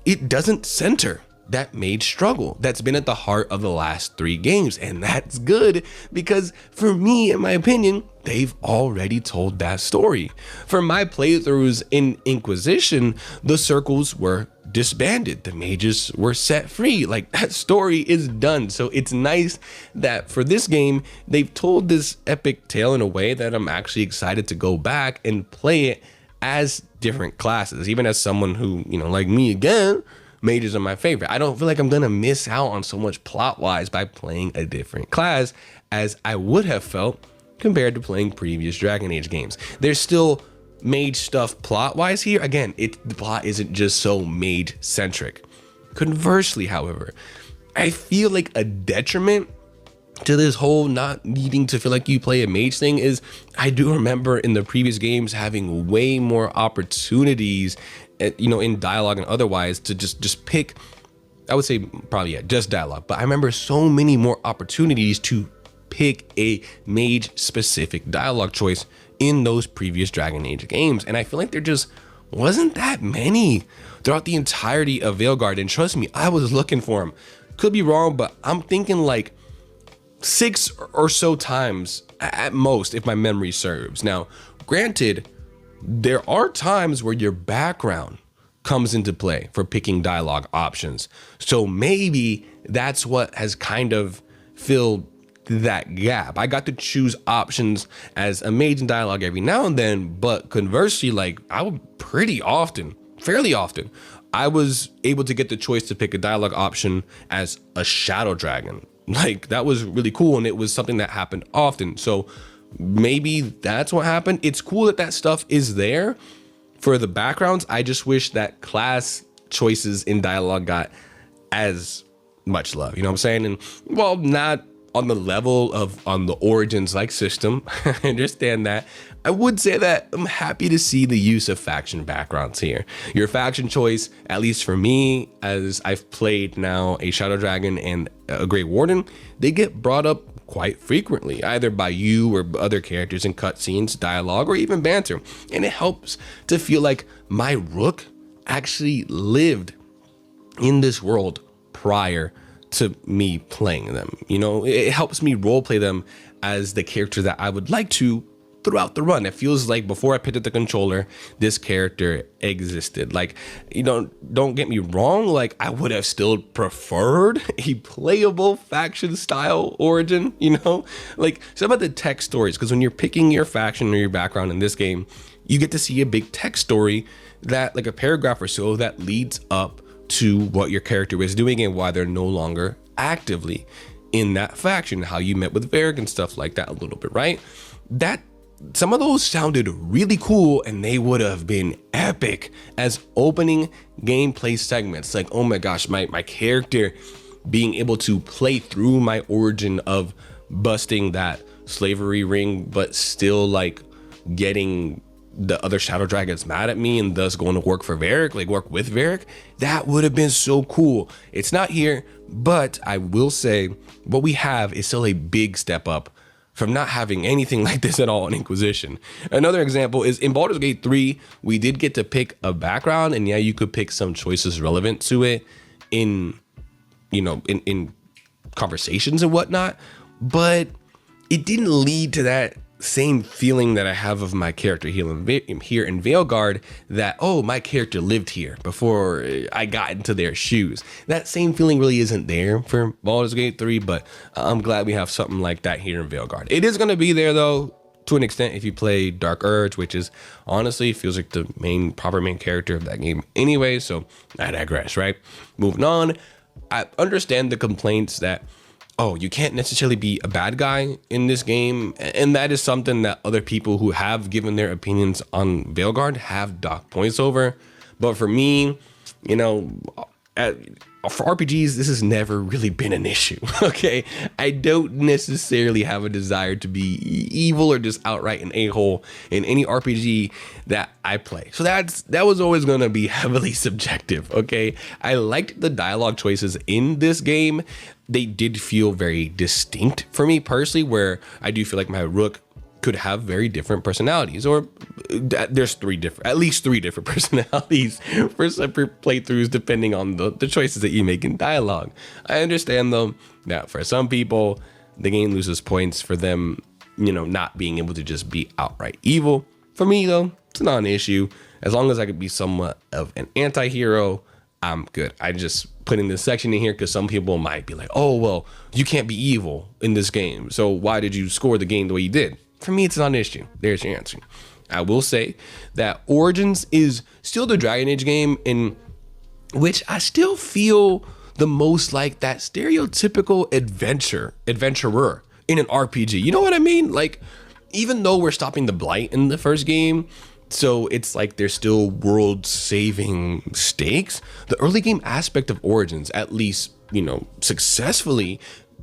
it doesn't center that mage struggle that's been at the heart of the last 3 games. And that's good, because for me, in my opinion, they've already told that story. For my playthroughs in Inquisition, the circles were disbanded, the mages were set free. Like, that story is done. So it's nice that for this game, they've told this epic tale in a way that I'm actually excited to go back and play it as different classes. Even as someone who, you know, like me again, mages are my favorite. I don't feel like I'm gonna miss out on so much plot wise by playing a different class as I would have felt compared to playing previous Dragon Age games. There's still mage stuff plot wise here. Again, the plot isn't just so mage centric. Conversely, however, I feel like a detriment to this whole not needing to feel like you play a mage thing is, I do remember in the previous games having way more opportunities, you know, in dialogue and otherwise, to just pick, I would say probably, yeah, just dialogue. But I remember so many more opportunities to pick a mage specific dialogue choice in those previous Dragon Age games. And I feel like there just wasn't that many throughout the entirety of Veilguard. And trust me, I was looking for them. Could be wrong, but I'm thinking like 6 or so times at most, if my memory serves. Now, granted, there are times where your background comes into play for picking dialogue options. So maybe that's what has kind of filled that gap. I got to choose options as a mage in dialogue every now and then, but conversely, like, I would fairly often, I was able to get the choice to pick a dialogue option as a shadow dragon. Like, that was really cool, and it was something that happened often. So maybe that's what happened. It's cool that that stuff is there for the backgrounds. I just wish that class choices in dialogue got as much love, you know what I'm saying? And well, not on the level of on the Origins like system. I understand that. I would say that I'm happy to see the use of faction backgrounds here. Your faction choice, at least for me, as I've played now a Shadow Dragon and a Grey Warden, they get brought up quite frequently, either by you or other characters in cutscenes, dialogue, or even banter. And it helps to feel like my rook actually lived in this world prior to me playing them. You know, it helps me roleplay them as the character that I would like to throughout the run. It feels like before I picked up the controller, this character existed. Like, you know, don't get me wrong, like, I would have still preferred a playable faction style Origin, you know? Like, some of the tech stories, because when you're picking your faction or your background in this game, you get to see a big tech story that, like a paragraph or so, that leads up to what your character is doing and why they're no longer actively in that faction, how you met with Varric and stuff like that a little bit, right? That some of those sounded really cool, and they would have been epic as opening gameplay segments. Like, oh my gosh, my character being able to play through my origin of busting that slavery ring, but still like getting the other Shadow Dragons mad at me and thus going to work for Varric, like work with Varric. That would have been so cool. It's not here, but I will say what we have is still a big step up from not having anything like this at all in Inquisition. Another example is in Baldur's Gate 3, we did get to pick a background, and yeah, you could pick some choices relevant to it in, you know, in conversations and whatnot, but it didn't lead to that same feeling that I have of my character here in Veilguard, that, oh, my character lived here before I got into their shoes. That same feeling really isn't there for Baldur's Gate 3, but I'm glad we have something like that here in Veilguard. It is going to be there, though, to an extent if you play Dark Urge, which is honestly feels like the proper main character of that game anyway. So I digress, right? Moving on. I understand the complaints that, oh, you can't necessarily be a bad guy in this game. And that is something that other people who have given their opinions on Veilguard have docked points over. But for me, you know, for RPGs, this has never really been an issue. Okay, I don't necessarily have a desire to be evil or just outright an a-hole in any RPG that I play. So that was always going to be heavily subjective. Okay, I liked the dialogue choices in this game. They did feel very distinct for me personally, where I do feel like my rook could have very different personalities, or there's at least three different personalities for separate playthroughs depending on the choices that you make in dialogue. I understand though that for some people the game loses points for them, you know, not being able to just be outright evil. For me though, it's not an issue. As long as I could be somewhat of an anti-hero, I'm good. I just put in this section in here because some people might be like, oh, well, you can't be evil in this game, so why did you score the game the way you did? For me, it's not an issue. There's your answer. I will say that Origins is still the Dragon Age game in which I still feel the most like that stereotypical adventurer in an RPG. You know what I mean? Like, even though we're stopping the blight in the first game, so it's like there's still world-saving stakes. The early game aspect of Origins, at least, you know, successfully,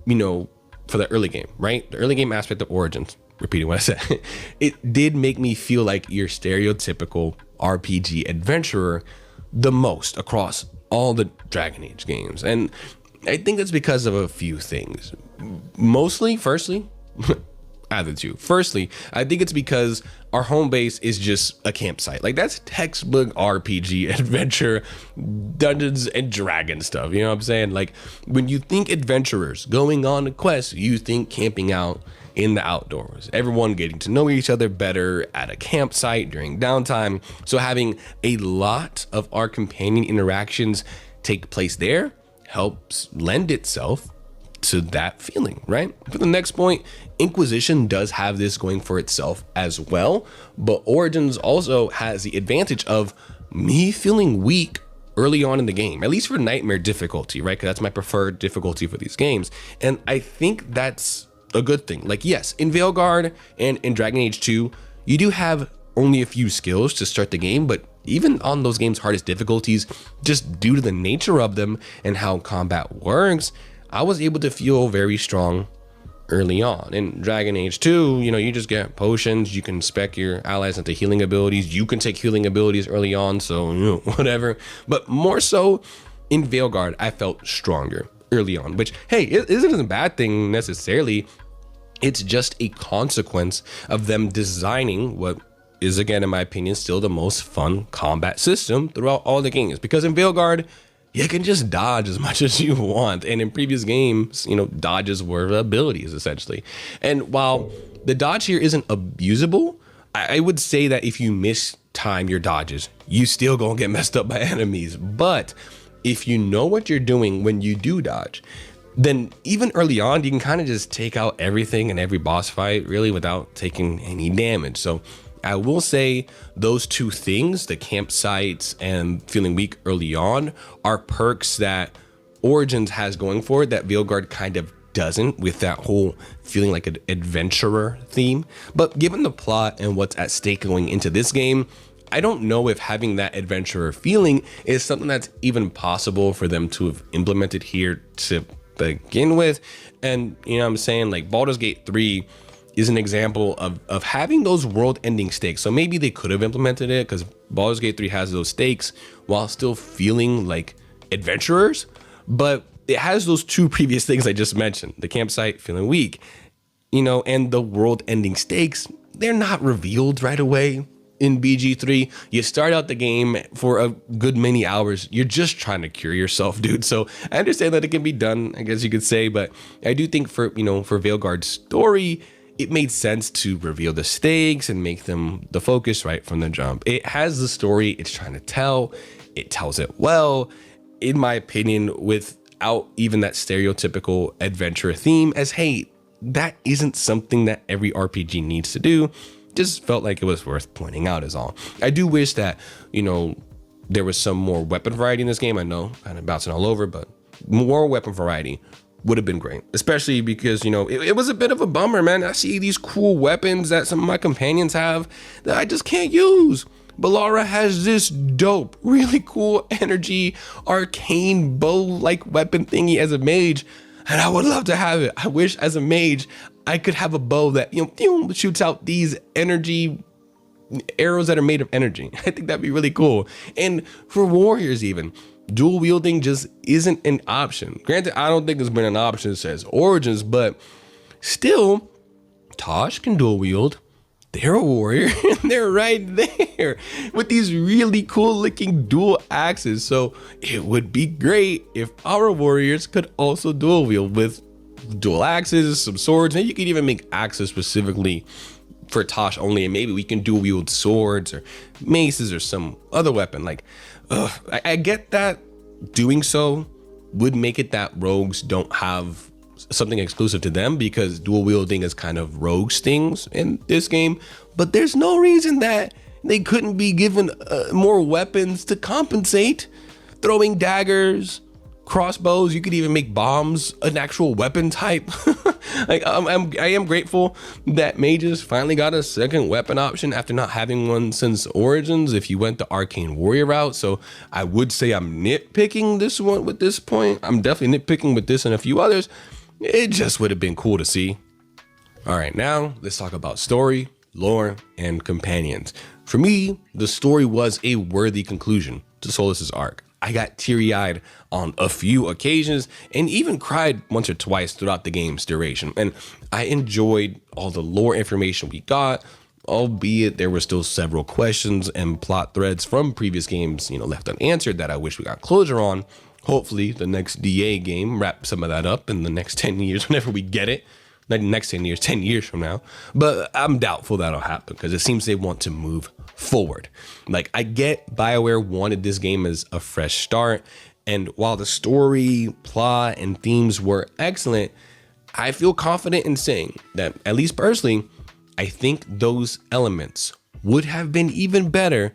you know, for the early game, right? The early game aspect of Origins, repeating what I said, it did make me feel like your stereotypical RPG adventurer the most across all the Dragon Age games. And I think that's because of a few things. Firstly, I think it's because our home base is just a campsite. Like, that's textbook RPG adventure, Dungeons and Dragons stuff. You know what I'm saying? Like, when you think adventurers going on a quest, you think camping out in the outdoors, everyone getting to know each other better at a campsite during downtime. So having a lot of our companion interactions take place there helps lend itself to that feeling, right? For the next point, Inquisition does have this going for itself as well, but Origins also has the advantage of me feeling weak early on in the game, at least for nightmare difficulty, right? Because that's my preferred difficulty for these games. And I think that's a good thing. Like, yes, in Veilguard and in Dragon Age 2, you do have only a few skills to start the game, but even on those games' hardest difficulties, just due to the nature of them and how combat works, I was able to feel very strong early on. In Dragon Age 2, you know, you just get potions, you can spec your allies into healing abilities, you can take healing abilities early on, so, you know, whatever. But more so in Veilguard, I felt stronger early on, which, hey, it isn't a bad thing necessarily. It's just a consequence of them designing what is, again, in my opinion, still the most fun combat system throughout all the games. Because in Veilguard, you can just dodge as much as you want. And in previous games, you know, dodges were abilities, essentially. And while the dodge here isn't abusable, I would say that if you mistime your dodges, you still gonna get messed up by enemies. But if you know what you're doing when you do dodge, then even early on, you can kind of just take out everything in every boss fight, really, without taking any damage. So I will say those two things, the campsites and feeling weak early on, are perks that Origins has going for it that Veilguard kind of doesn't, with that whole feeling like an adventurer theme. But given the plot and what's at stake going into this game, I don't know if having that adventurer feeling is something that's even possible for them to have implemented here to begin with. And, you know what I'm saying, like Baldur's Gate 3 is an example of having those world-ending stakes. So maybe they could have implemented it because Baldur's Gate 3 has those stakes while still feeling like adventurers, but it has those two previous things I just mentioned, the campsite, feeling weak, you know, and the world-ending stakes. They're not revealed right away in BG3. You start out the game for a good many hours. You're just trying to cure yourself, dude. So I understand that it can be done, I guess you could say, but I do think for, you know, for Veilguard's story, it made sense to reveal the stakes and make them the focus right from the jump. It has the story it's trying to tell. It tells it well, in my opinion, without even that stereotypical adventure theme, as, hey, that isn't something that every RPG needs to do. Just felt like it was worth pointing out is all. I do wish that, there was some more weapon variety in this game. I know, kind of bouncing all over, but more weapon variety would have been great, especially because, it was a bit of a bummer, man. I see these cool weapons that some of my companions have that I just can't use. Balara has this dope, really cool energy, arcane bow-like weapon thingy as a mage, and I would love to have it. I wish as a mage, I could have a bow that, shoots out these energy arrows that are made of energy. I think that'd be really cool. And for warriors even, dual wielding just isn't an option. Granted, I don't think it's been an option since Origins, but still, Tosh can dual wield. They're a warrior and they're right there with these really cool looking dual axes. So it would be great if our warriors could also dual wield with dual axes, some swords, and you could even make axes specifically for Tosh only, and maybe we can dual wield swords or maces or some other weapon. Like, I get that doing so would make it that rogues don't have something exclusive to them, because dual wielding is kind of rogues things in this game, but there's no reason that they couldn't be given more weapons to compensate. Throwing daggers, crossbows, you could even make bombs an actual weapon type. Like, I am grateful that mages finally got a second weapon option after not having one since Origins if you went the Arcane Warrior route. So I would say I'm nitpicking this one with this point. I'm definitely nitpicking with this and a few others. It just would have been cool to see. All right, now let's talk about story, lore, and companions. For me, the story was a worthy conclusion to Solas's arc. I got teary-eyed on a few occasions and even cried once or twice throughout the game's duration. And I enjoyed all the lore information we got, albeit there were still several questions and plot threads from previous games, left unanswered that I wish we got closure on. Hopefully the next DA game wraps some of that up in the next 10 years, whenever we get it. Not the next 10 years, 10 years from now. But I'm doubtful that'll happen because it seems they want to move forward. Like, I get BioWare wanted this game as a fresh start. And while the story, plot, and themes were excellent, I feel confident in saying that, at least personally, I think those elements would have been even better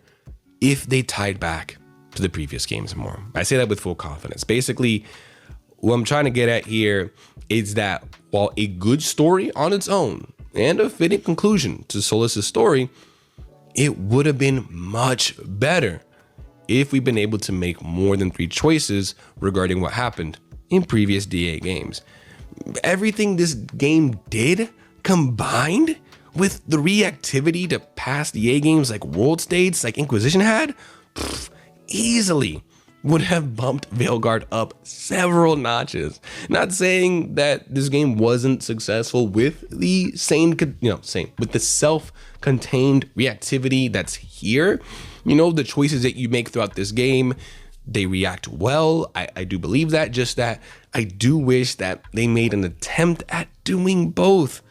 if they tied back to the previous games more. I say that with full confidence. Basically, what I'm trying to get at here is that while a good story on its own and a fitting conclusion to Solas's story, it would have been much better if we'd been able to make more than 3 choices regarding what happened in previous DA games. Everything this game did combined with the reactivity to past DA games like World States, like Inquisition had, easily would have bumped Veilguard up several notches. Not saying that this game wasn't successful with the with the self-contained reactivity that's here. The choices that you make throughout this game, they react well. I do believe that, just that I do wish that they made an attempt at doing both,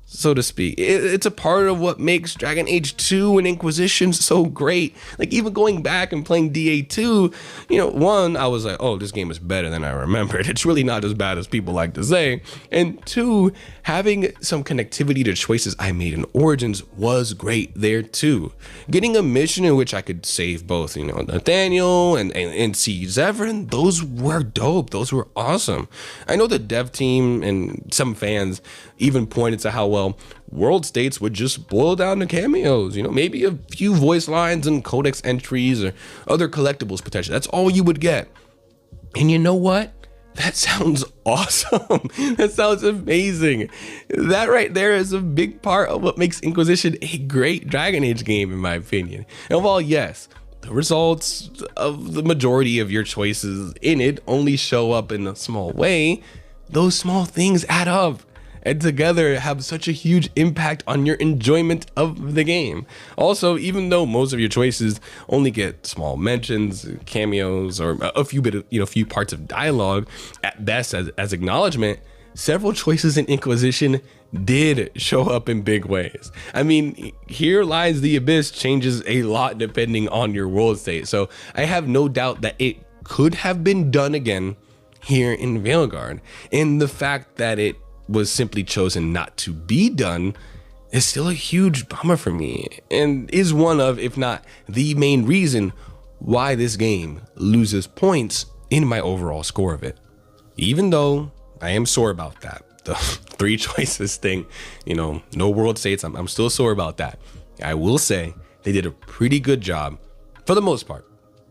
so to speak. It's a part of what makes Dragon Age 2 and Inquisition so great. Like, even going back and playing DA2, one, I was like, oh, this game is better than I remembered. It's really not as bad as people like to say. And 2, having some connectivity to choices I made in Origins was great there too. Getting a mission in which I could save both, Nathaniel and see Zevran, those were dope. Those were awesome. I know the dev team and some fans even pointed to how well World States would just boil down to cameos, maybe a few voice lines and codex entries or other collectibles potentially. That's all you would get. And you know what? That sounds awesome. That sounds amazing. That right there is a big part of what makes Inquisition a great Dragon Age game, in my opinion. And while yes, the results of the majority of your choices in it only show up in a small way, those small things add up and together have such a huge impact on your enjoyment of the game. Also, even though most of your choices only get small mentions, cameos, or a few parts of dialogue at best as acknowledgement, several choices in Inquisition did show up in big ways. I mean, Here Lies the Abyss changes a lot depending on your world state, so I have no doubt that it could have been done again here in Veilguard. And the fact that it was simply chosen not to be done is still a huge bummer for me, and is one of, if not the main reason why this game loses points in my overall score of it. Even though I am sore about that, the 3 choices thing, no world states, I'm still sore about that. I will say they did a pretty good job for the most part.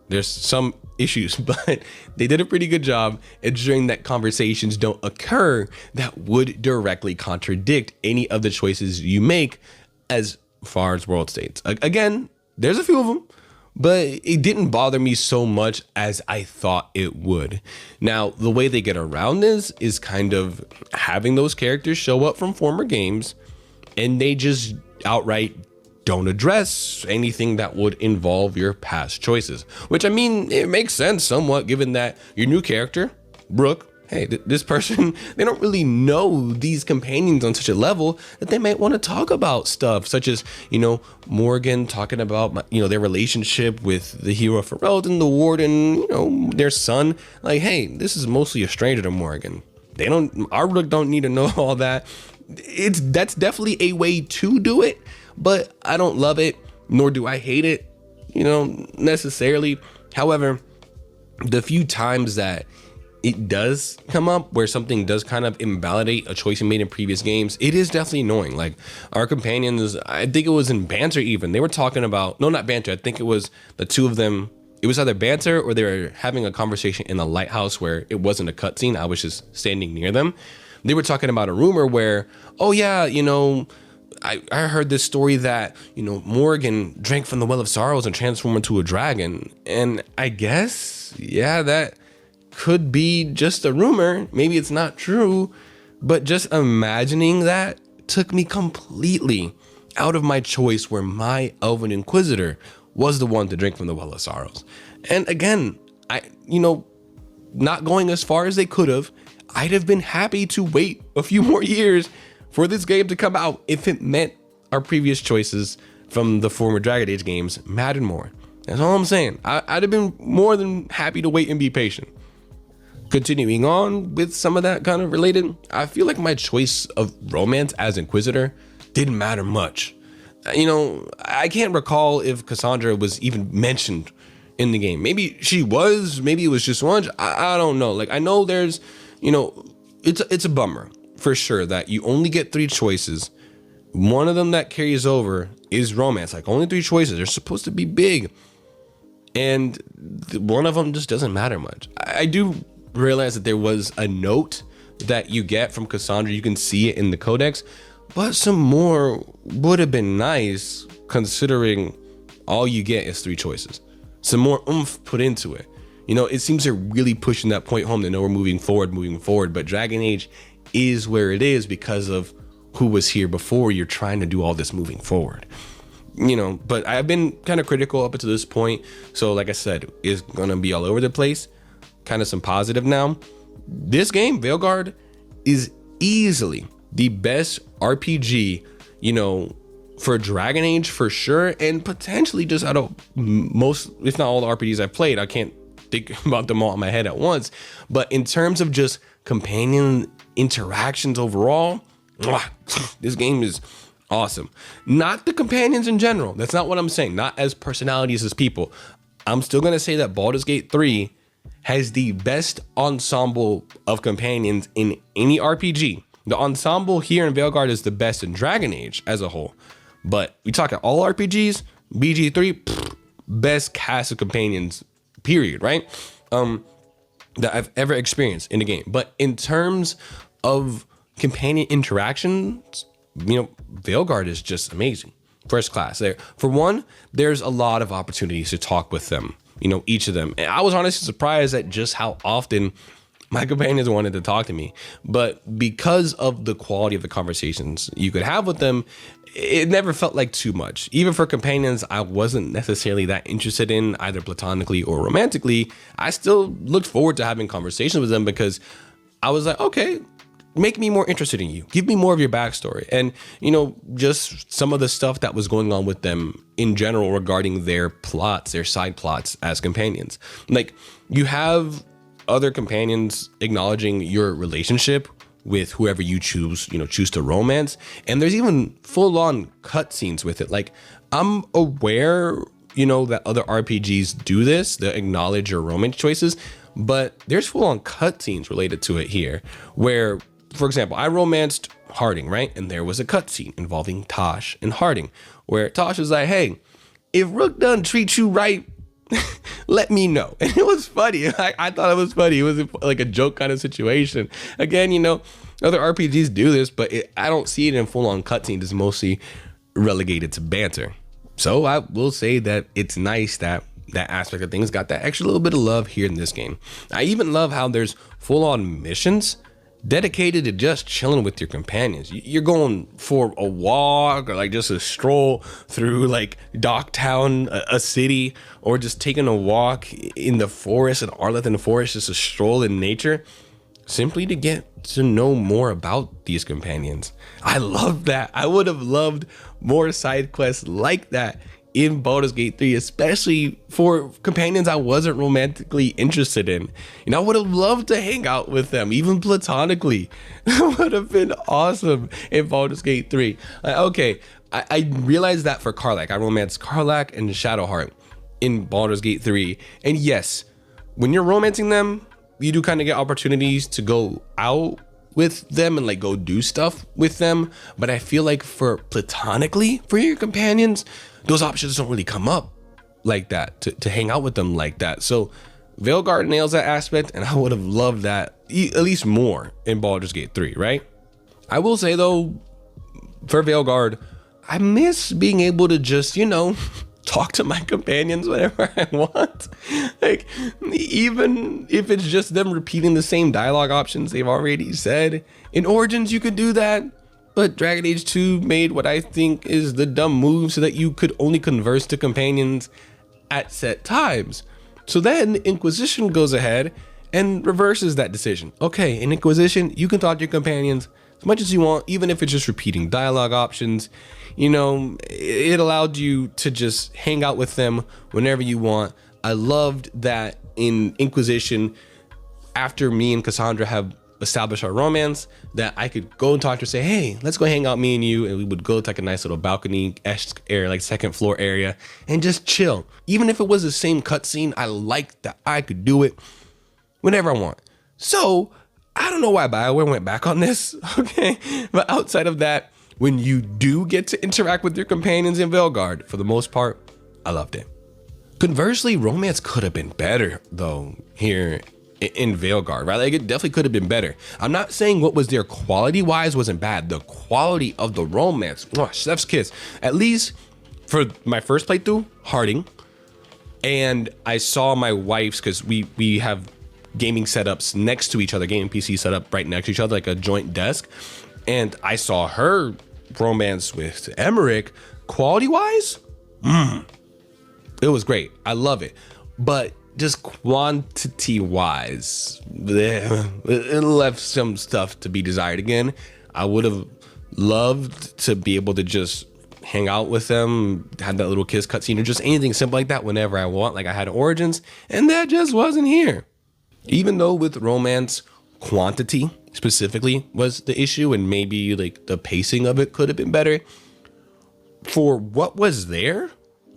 There's some issues, but they did a pretty good job ensuring that conversations don't occur that would directly contradict any of the choices you make as far as world states. Again, there's a few of them, but it didn't bother me so much as I thought it would. Now, the way they get around this is kind of having those characters show up from former games, and they just outright don't address anything that would involve your past choices. Which, I mean, it makes sense somewhat, given that your new character, Brooke, hey, this person, they don't really know these companions on such a level that they might want to talk about stuff such as, Morgan talking about, their relationship with the hero Ferelden, the warden, their son. Like, hey, this is mostly a stranger to Morgan. Our Rook don't need to know all that. That's definitely a way to do it, but I don't love it, nor do I hate it, necessarily. However, the few times that it does come up where something does kind of invalidate a choice you made in previous games, it is definitely annoying. Like our companions, I think it was in banter even, they were talking about, no, not banter, I think it was the two of them, it was either banter or they were having a conversation in a lighthouse where it wasn't a cutscene, I was just standing near them. They were talking about a rumor where, oh yeah, I heard this story that, Morgan drank from the Well of Sorrows and transformed into a dragon. And I guess, yeah, that could be just a rumor. Maybe it's not true, but just imagining that took me completely out of my choice where my Elven Inquisitor was the one to drink from the Well of Sorrows. And again, not going as far as they could have, I'd have been happy to wait a few more years for this game to come out if it meant our previous choices from the former Dragon Age games mattered more. That's all I'm saying. I'd have been more than happy to wait and be patient. Continuing on with some of that kind of related, I feel like my choice of romance as Inquisitor didn't matter much. I can't recall if Cassandra was even mentioned in the game. Maybe she was, maybe it was just once. I don't know. Like, I know there's, it's a bummer for sure that you only get 3 choices. One of them that carries over is romance. Like, only 3 choices. They're supposed to be big. And one of them just doesn't matter much. I do realize that there was a note that you get from Cassandra. You can see it in the codex, but some more would have been nice considering all you get is 3 choices. Some more oomph put into it. It seems they're really pushing that point home. They know we're moving forward, but Dragon Age is where it is because of who was here before. You're trying to do all this moving forward, but I've been kind of critical up until this point. So like I said, it's going to be all over the place. Kind of some positive now. This game, Veilguard, is easily the best RPG, for Dragon Age for sure. And potentially just out of most, if not all the RPGs I've played. I can't think about them all in my head at once. But in terms of just companion interactions overall, this game is awesome. Not the companions in general. That's not what I'm saying. Not as personalities as people. I'm still going to say that Baldur's Gate 3 has the best ensemble of companions in any RPG. The ensemble here in Veilguard is the best in Dragon Age as a whole. But we talk at all RPGs, BG3, best cast of companions, period, right? That I've ever experienced in the game. But in terms of companion interactions, Veilguard is just amazing. First class there. For one, there's a lot of opportunities to talk with them, each of them. And I was honestly surprised at just how often my companions wanted to talk to me. But because of the quality of the conversations you could have with them, it never felt like too much. Even for companions I wasn't necessarily that interested in, either platonically or romantically, I still looked forward to having conversations with them because I was like, okay, make me more interested in you. Give me more of your backstory. And, just some of the stuff that was going on with them in general regarding their plots, their side plots as companions. Like, you have other companions acknowledging your relationship with whoever you choose to romance. And there's even full-on cutscenes with it. Like, I'm aware, that other RPGs do this, that acknowledge your romance choices, but there's full-on cutscenes related to it here, where, for example, I romanced Harding, right? And there was a cutscene involving Tosh and Harding, where Tosh was like, hey, if Rook done treat you right, let me know. And it was funny. I thought it was funny. It was like a joke kind of situation. Again, other RPGs do this, but I don't see it in full-on cutscenes. It's mostly relegated to banter. So I will say that it's nice that that aspect of things got that extra little bit of love here in this game. I even love how there's full-on missions dedicated to just chilling with your companions. You're going for a walk or like just a stroll through like Docktown, a city, or just taking a walk in the forest, in Arleth in the forest, just a stroll in nature, simply to get to know more about these companions. I love that. I would have loved more side quests like that in Baldur's Gate 3, especially for companions I wasn't romantically interested in. I would have loved to hang out with them, even platonically. It would have been awesome in Baldur's Gate 3. Okay, I realized that for Karlach. I romanced Karlach and Shadowheart in Baldur's Gate 3. And yes, when you're romancing them, you do kind of get opportunities to go out with them and like go do stuff with them. But I feel like for platonically, for your companions, those options don't really come up like that, to hang out with them like that. So Veilguard nails that aspect, and I would have loved that at least more in Baldur's Gate 3, right? I will say though, for Veilguard, I miss being able to just, talk to my companions whenever I want. Like, even if it's just them repeating the same dialogue options they've already said. In Origins, you could do that. But Dragon Age 2 made what I think is the dumb move so that you could only converse to companions at set times. So then Inquisition goes ahead and reverses that decision. Okay, in Inquisition, you can talk to your companions as much as you want, even if it's just repeating dialogue options. It allowed you to just hang out with them whenever you want. I loved that in Inquisition, after me and Cassandra have establish our romance, that I could go and talk to her, say, hey, let's go hang out, me and you, and we would go to like a nice little balcony-esque area, like second floor area, and just chill. Even if it was the same cutscene, I liked that I could do it whenever I want. So I don't know why BioWare went back on this, okay? But outside of that, when you do get to interact with your companions in Veilguard, for the most part, I loved it. Conversely, romance could have been better though here in Veilguard, right? Like, it definitely could have been better. I'm not saying what was there quality wise wasn't bad. The quality of the romance, chef's kiss. At least for my first playthrough, Harding, and I saw my wife's, because we have gaming setups next to each other, gaming PC set up right next to each other, like a joint desk, and I saw her romance with Emmerich. Quality wise, it was great. I love it, but just quantity wise, it left some stuff to be desired. Again, I would have loved to be able to just hang out with them, have that little kiss cutscene, or just anything simple like that whenever I want, like I had Origins, and that just wasn't here. Even though with romance, quantity specifically was the issue, and maybe like the pacing of it could have been better, for what was there,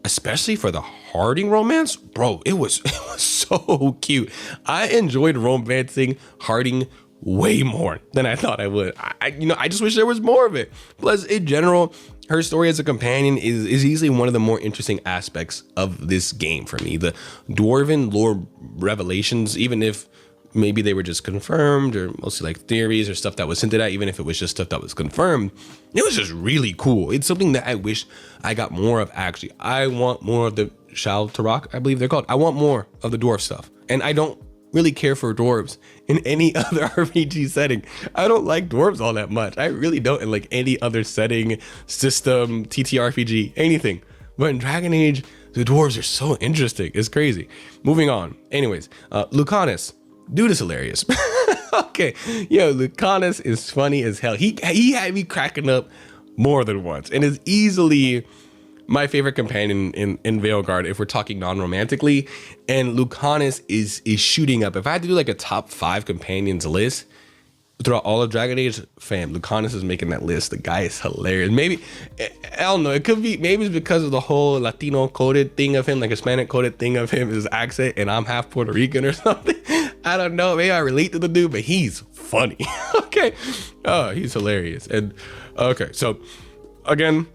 especially for the Harding romance, bro, it was so cute. I enjoyed romancing Harding way more than I thought I would. I just wish there was more of it. Plus, in general, her story as a companion is easily one of the more interesting aspects of this game for me. The Dwarven lore revelations, even if maybe they were just confirmed, or mostly like theories or stuff that was hinted at, even if it was just stuff that was confirmed, it was just really cool. It's something that I wish I got more of, actually. I want more of the Shal Tarak, I believe they're called. I want more of the dwarf stuff. And I don't really care for dwarves in any other RPG setting. I don't like dwarves all that much. I really don't in like any other setting, system, TTRPG, anything. But in Dragon Age, the dwarves are so interesting. It's crazy. Moving on. Anyways, Lucanus. Dude is hilarious. Okay, Lucanus is funny as hell. He had me cracking up more than once, and is easily my favorite companion in Veilguard if we're talking non-romantically. And Lucanus is shooting up. If I had to do like a top 5 companions list, throughout all of Dragon Age, fam, Lucanus is making that list. The guy is hilarious. Maybe, I don't know, it could be, maybe it's because of the whole Latino coded thing of him, like Hispanic coded thing of him, his accent, and I'm half Puerto Rican or something. I don't know, maybe I relate to the dude, but he's funny. Okay. Oh, he's hilarious. And okay, so again,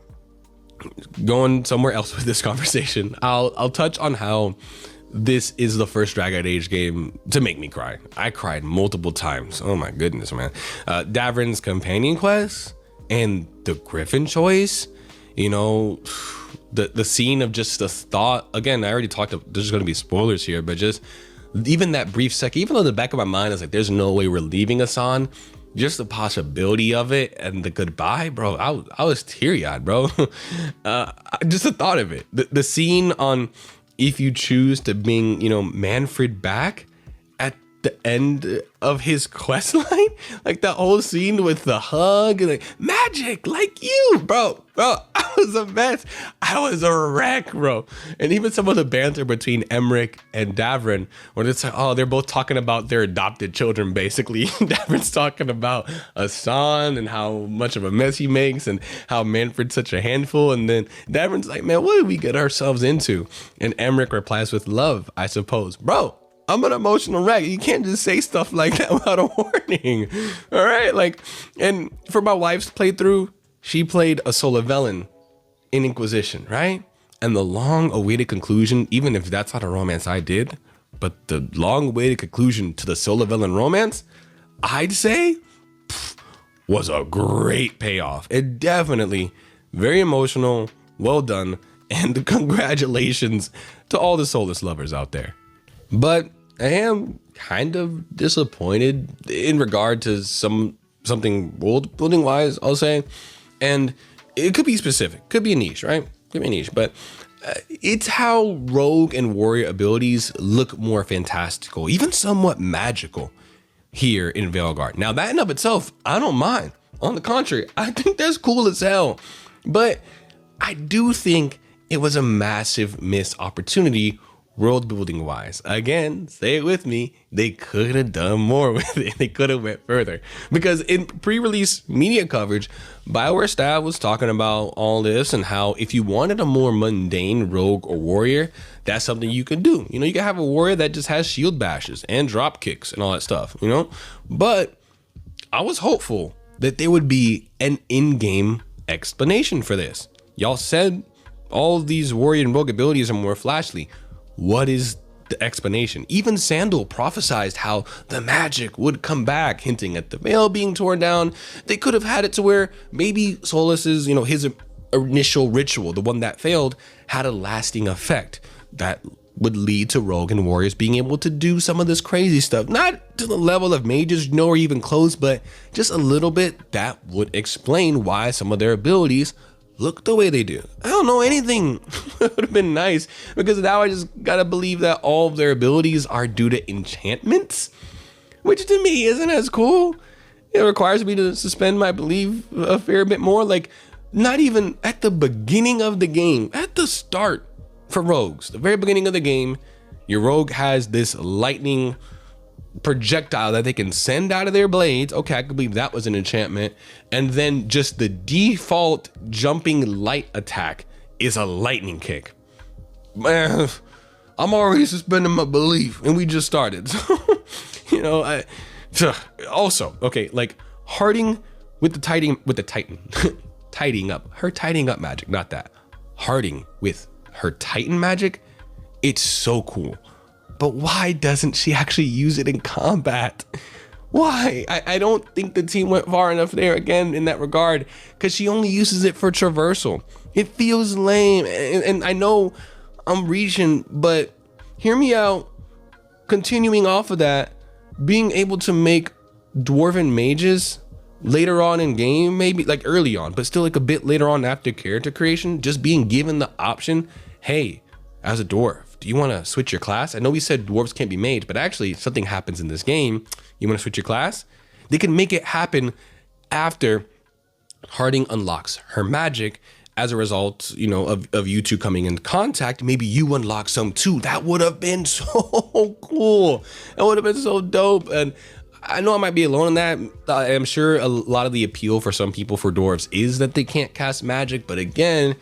going somewhere else with this conversation, I'll touch on how this is the first Dragon Age game to make me cry. I cried multiple times. Oh my goodness, man. Davrin's companion quest and the Griffin choice, you know, the scene of just the thought. Again, I already talked about, there's going to be spoilers here, but just even that brief second, even though the back of my mind is like, there's no way we're leaving Asan, just the possibility of it and the goodbye, bro. I was teary-eyed, bro. Just the thought of it. The scene on, if you choose to bring, you know, Manfred back at the end of his quest line, like that whole scene with the hug and like, magic like you, bro, I was a mess. I was a wreck, bro. And even some of the banter between Emmerich and Davrin, where it's like, oh, they're both talking about their adopted children, basically. Davrin's talking about a son and how much of a mess he makes and how Manfred's such a handful. And then Davrin's like, man, what did we get ourselves into? And Emmerich replies with love, I suppose. Bro, I'm an emotional wreck. You can't just say stuff like that without a warning. All right. Like, and for my wife's playthrough, she played a Soul of Velen in Inquisition, right? And the long awaited conclusion, even if that's not a romance I did, but the long awaited conclusion to the Soul of Velen romance, I'd say was a great payoff. It definitely very emotional, well done, and congratulations to all the Soulless lovers out there. But I am kind of disappointed in regard to something world building wise, I'll say. And it could be specific, could be a niche, right? Could be a niche, but it's how rogue and warrior abilities look more fantastical, even somewhat magical here in Veilguard. Now that in of itself, I don't mind. On the contrary, I think that's cool as hell. But I do think it was a massive missed opportunity world building wise. Again, say it with me, they could have done more with it. They could have went further, because in pre-release media coverage, BioWare staff was talking about all this and how if you wanted a more mundane rogue or warrior, that's something you could do. You know, you can have a warrior that just has shield bashes and drop kicks and all that stuff, you know. But I was hopeful that there would be an in-game explanation for this. Y'all said all of these warrior and rogue abilities are more flashly. What is the explanation? Even Sandal prophesized how the magic would come back, hinting at the veil being torn down. They could have had it to where maybe Solus's, you know, his initial ritual, the one that failed, had a lasting effect that would lead to rogue and warriors being able to do some of this crazy stuff. Not to the level of mages, nor even close, but just a little bit that would explain why some of their abilities look the way they do. I don't know anything. It would have been nice, because now I just gotta believe that all of their abilities are due to enchantments, which to me isn't as cool. It requires me to suspend my belief a fair bit more. Like, not even at the beginning of the game, at the start for rogues, the very beginning of the game, your rogue has this lightning projectile that they can send out of their blades. Okay, I could believe that was an enchantment. And then just the default jumping light attack is a lightning kick. Man, I'm already suspending my belief, and we just started. So, you know, also, okay, like Harding with the Titan, tidying up, her tidying up magic, not that. Harding with her Titan magic, it's so cool. But why doesn't she actually use it in combat? Why? I don't think the team went far enough there again in that regard, because she only uses it for traversal. It feels lame. And I know I'm reaching, but hear me out. Continuing off of that, being able to make dwarven mages later on in game, maybe like early on, but still like a bit later on after character creation, just being given the option, hey, as a dwarf, do you want to switch your class? I know we said dwarves can't be mage, but actually something happens in this game. You want to switch your class? They can make it happen after Harding unlocks her magic. As a result, you know, of you two coming in contact, maybe you unlock some too. That would have been so cool. That would have been so dope. And I know I might be alone in that. I'm sure a lot of the appeal for some people for dwarves is that they can't cast magic. But again,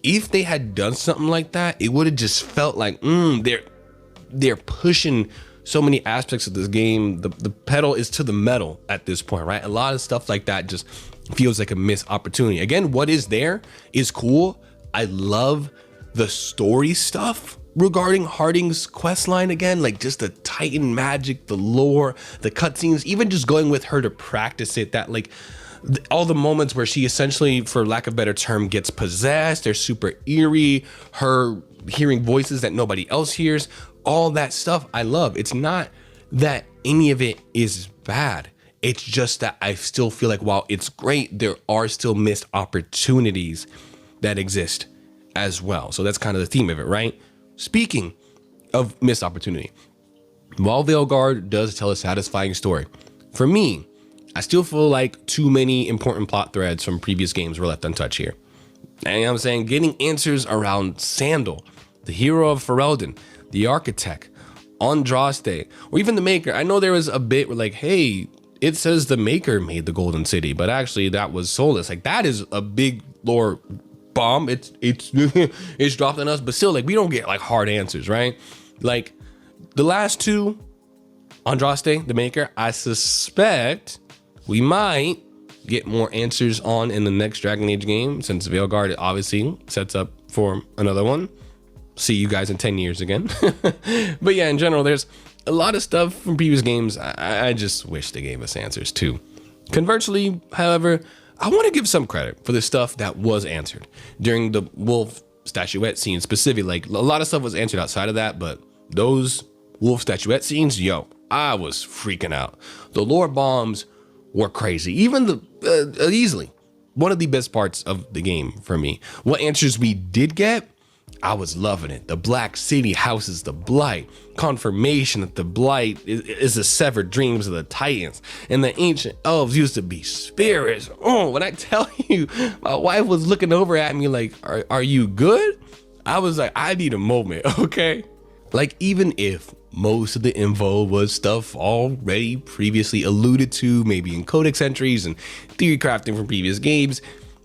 if they had done something like that, it would have just felt like they're pushing so many aspects of this game. The pedal is to the metal at this point, right? A lot of stuff like that just feels like a missed opportunity. Again, what is there is cool. I love the story stuff regarding Harding's quest line again, like just the Titan magic, the lore, the cutscenes, even just going with her to practice it, that like all the moments where she essentially, for lack of a better term, gets possessed. They're super eerie, her hearing voices that nobody else hears, all that stuff I love. It's not that any of it is bad. It's just that I still feel like while it's great, there are still missed opportunities that exist as well. So that's kind of the theme of it, right? Speaking of missed opportunity, while Veilguard does tell a satisfying story, for me, I still feel like too many important plot threads from previous games were left untouched here. And I'm saying getting answers around Sandal, the hero of Ferelden, the architect, Andraste, or even the Maker. I know there was a bit where like, hey, it says the Maker made the Golden City, but actually that was Solus. Like that is a big lore bomb. It's it's dropped on us, but still, like we don't get like hard answers, right? Like the last two, Andraste, the Maker, I suspect we might get more answers on in the next Dragon Age game, since Veilguard obviously sets up for another one. See you guys in 10 years again. But yeah, in general, there's a lot of stuff from previous games I just wish they gave us answers to. Conversely, however, I want to give some credit for the stuff that was answered during the wolf statuette scene specifically. Like a lot of stuff was answered outside of that, but those wolf statuette scenes, yo, I was freaking out. The lore bombs were crazy. Even the easily one of the best parts of the game for me. What answers we did get, I was loving it. The Black City houses the Blight. Confirmation that the Blight is the severed dreams of the Titans. And the ancient elves used to be spirits. Oh, when I tell you, my wife was looking over at me like, are you good? I was like, I need a moment, okay? Like, even if most of the info was stuff already previously alluded to, maybe in codex entries and theory crafting from previous games,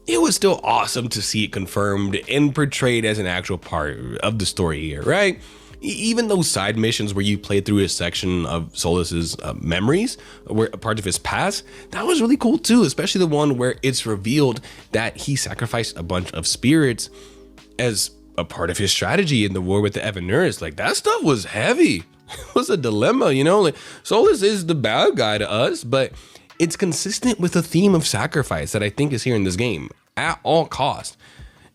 it was still awesome to see it confirmed and portrayed as an actual part of the story here, right? Even those side missions where you played through a section of Solus's memories, where a part of his past, that was really cool too, especially the one where it's revealed that he sacrificed a bunch of spirits as a part of his strategy in the war with the Evanurus. Like that stuff was heavy. It was a dilemma, you know, like Solus is the bad guy to us, but it's consistent with the theme of sacrifice that I think is here in this game at all costs.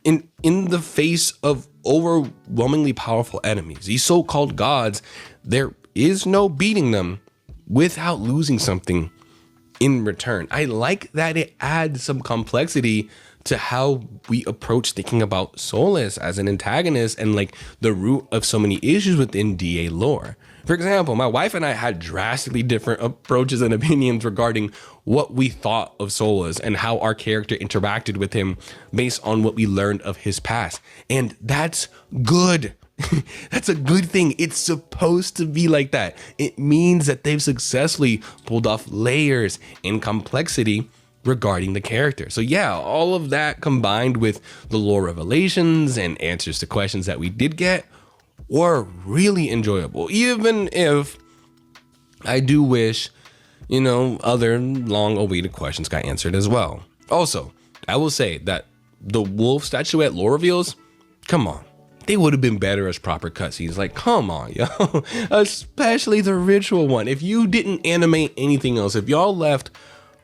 In the face of overwhelmingly powerful enemies, these so-called gods, there is no beating them without losing something in return. I like that it adds some complexity to how we approach thinking about Solus as an antagonist and like the root of so many issues within DA lore. For example, my wife and I had drastically different approaches and opinions regarding what we thought of Solus and how our character interacted with him based on what we learned of his past. And that's good. That's a good thing. It's supposed to be like that. It means that they've successfully pulled off layers and complexity regarding the character. So yeah, all of that combined with the lore revelations and answers to questions that we did get were really enjoyable, even if I do wish, you know, other long awaited questions got answered as well. Also, I will say that the wolf statuette lore reveals, come on, they would have been better as proper cutscenes. Like, come on, yo, especially the ritual one. If you didn't animate anything else, if y'all left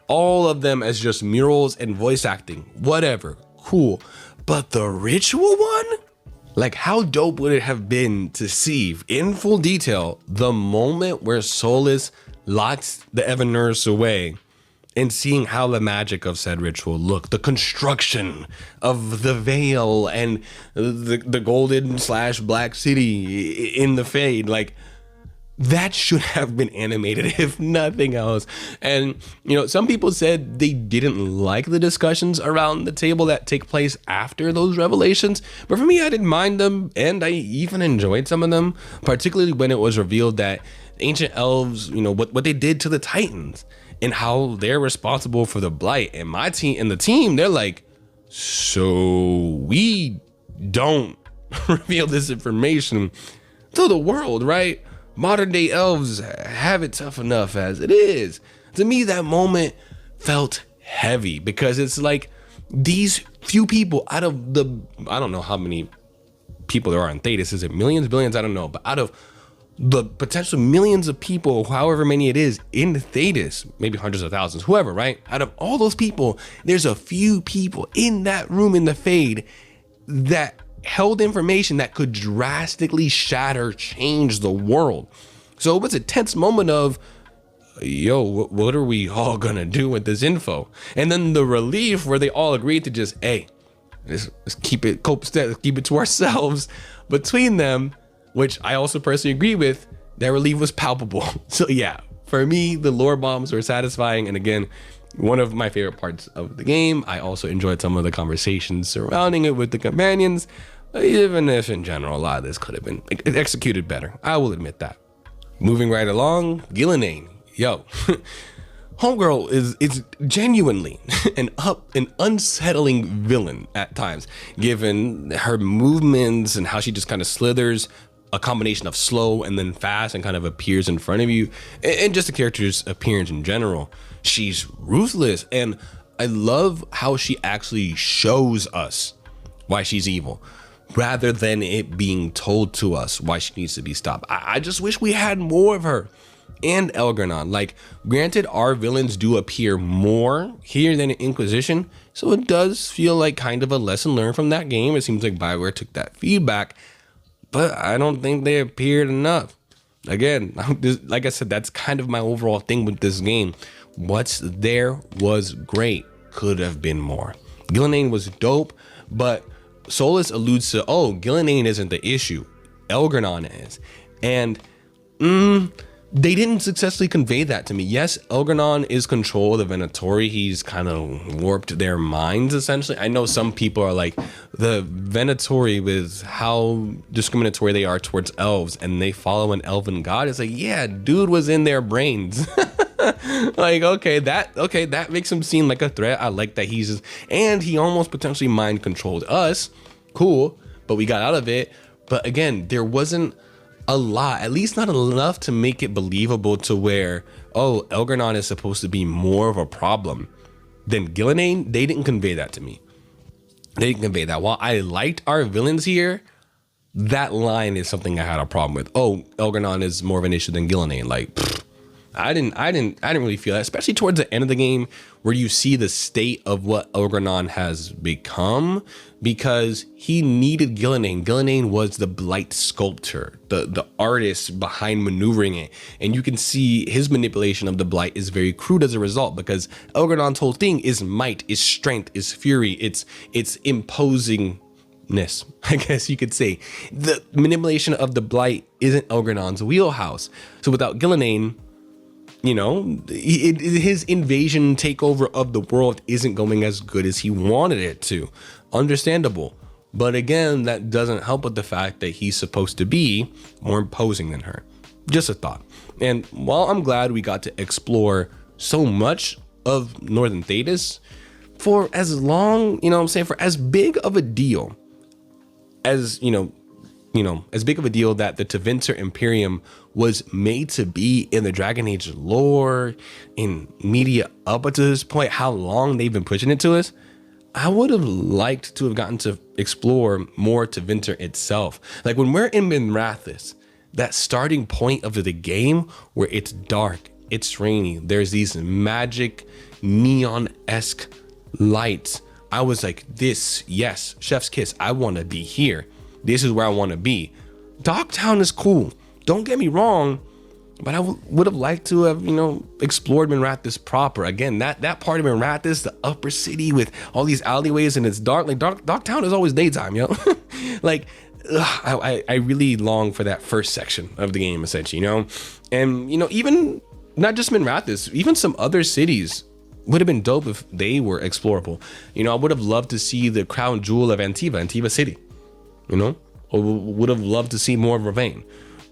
all of them as just murals and voice acting, whatever, cool. But the ritual one? Like, how dope would it have been to see in full detail the moment where Solus locks the Evanurus away and seeing how the magic of said ritual looked, the construction of the veil and the golden / black city in the fade, like that should have been animated if nothing else. And, you know, some people said they didn't like the discussions around the table that take place after those revelations. But for me, I didn't mind them. And I even enjoyed some of them, particularly when it was revealed that ancient elves, you know, what they did to the Titans and how they're responsible for the blight. And my team and the team, they're like, so we don't reveal this information to the world, right? Modern day elves have it tough enough as it is. To me, that moment felt heavy because it's like these few people out of the, I don't know how many people there are in Thetis. Is it millions, billions? I don't know. But out of the potential millions of people, however many it is in Thetis, maybe hundreds of thousands, whoever, right? Out of all those people, there's a few people in that room in the Fade that held information that could drastically change the world. So it was a tense moment of, yo, what are we all gonna do with this info? And then the relief where they all agreed to just, hey, let's keep it to ourselves between them, which I also personally agree with. That relief was palpable. So yeah, for me, the lore bombs were satisfying. And again, one of my favorite parts of the game. I also enjoyed some of the conversations surrounding it with the companions, even if in general, a lot of this could have been executed better. I will admit that. Moving right along, Gillenane. Yo, homegirl is genuinely an unsettling villain at times, given her movements and how she just kind of slithers, a combination of slow and then fast and kind of appears in front of you, and just the character's appearance in general. She's ruthless, and I love how she actually shows us why she's evil, rather than it being told to us why she needs to be stopped. I just wish we had more of her. And Elgernon. Like, granted, our villains do appear more here than in Inquisition, so it does feel like kind of a lesson learned from that game. It seems like BioWare took that feedback, but I don't think they appeared enough. Again, like I said, that's kind of my overall thing with this game. What's there was great, could have been more. Gillenane was dope, but Solus alludes to, oh, Gillenane isn't the issue, Elgernon is. And they didn't successfully convey that to me. Yes, Elgernon is control of the Venatori. He's kind of warped their minds, essentially. I know some people are like, the Venatori, with how discriminatory they are towards elves, and they follow an elven god. It's like, yeah, dude was in their brains. Like, okay, that makes him seem like a threat. I like that he's just, and he almost potentially mind controlled us. Cool, but we got out of it. But again, there wasn't a lot, at least not enough to make it believable to where, oh, Elgernon is supposed to be more of a problem than Gillenane. They didn't convey that to me. They didn't convey that. While I liked our villains here, that line is something I had a problem with. Oh, Elgernon is more of an issue than Gillenane. Like, I didn't really feel that, especially towards the end of the game where you see the state of what Elgernon has become, because he needed Gillenane. Gillenane was the blight sculptor, the artist behind maneuvering it. And you can see his manipulation of the blight is very crude as a result, because Elgernon's whole thing is might, is strength, is fury, it's imposingness, I guess you could say. The manipulation of the blight isn't Elgernon's wheelhouse. So without Gillenane, you know, his invasion takeover of the world isn't going as good as he wanted it to. Understandable. But again, that doesn't help with the fact that he's supposed to be more imposing than her. Just a thought. And while I'm glad we got to explore so much of Northern Thetis, for as long, you know what I'm saying, for as big of a deal as, as big of a deal that the Tevinter Imperium was made to be in the Dragon Age lore, in media up until this point, how long they've been pushing it to us, I would have liked to have gotten to explore more Tevinter itself. Like when we're in Minrathous, that starting point of the game where it's dark, it's rainy, there's these magic neon-esque lights. I was like, this, yes, chef's kiss, I want to be here. This is where I want to be. Dogtown is cool. Don't get me wrong, but I would have liked to have, explored Minrathous proper. Again, that part of Minrathous, the upper city with all these alleyways and it's dark. Like Dogtown is always daytime, yo. Like, I really long for that first section of the game, essentially, And, even not just Minrathous, even some other cities would have been dope if they were explorable. I would have loved to see the crown jewel of Antiva City. Or would have loved to see more of Ravane.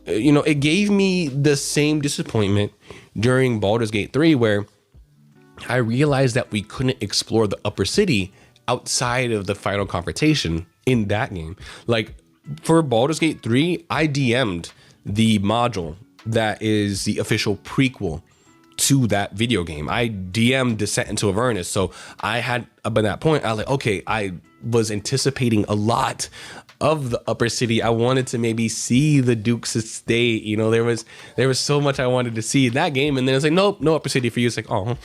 it gave me the same disappointment during Baldur's Gate 3, where I realized that we couldn't explore the upper city outside of the final confrontation in that game. Like for Baldur's Gate 3, I DM'd the module that is the official prequel to that video game. I DM'd Descent into Avernus. So I had, up at that point, I was like, okay, I was anticipating a lot of the upper city. I wanted to maybe see the Duke's estate. There was so much I wanted to see in that game. And then it's like, nope, no upper city for you. It's like, oh,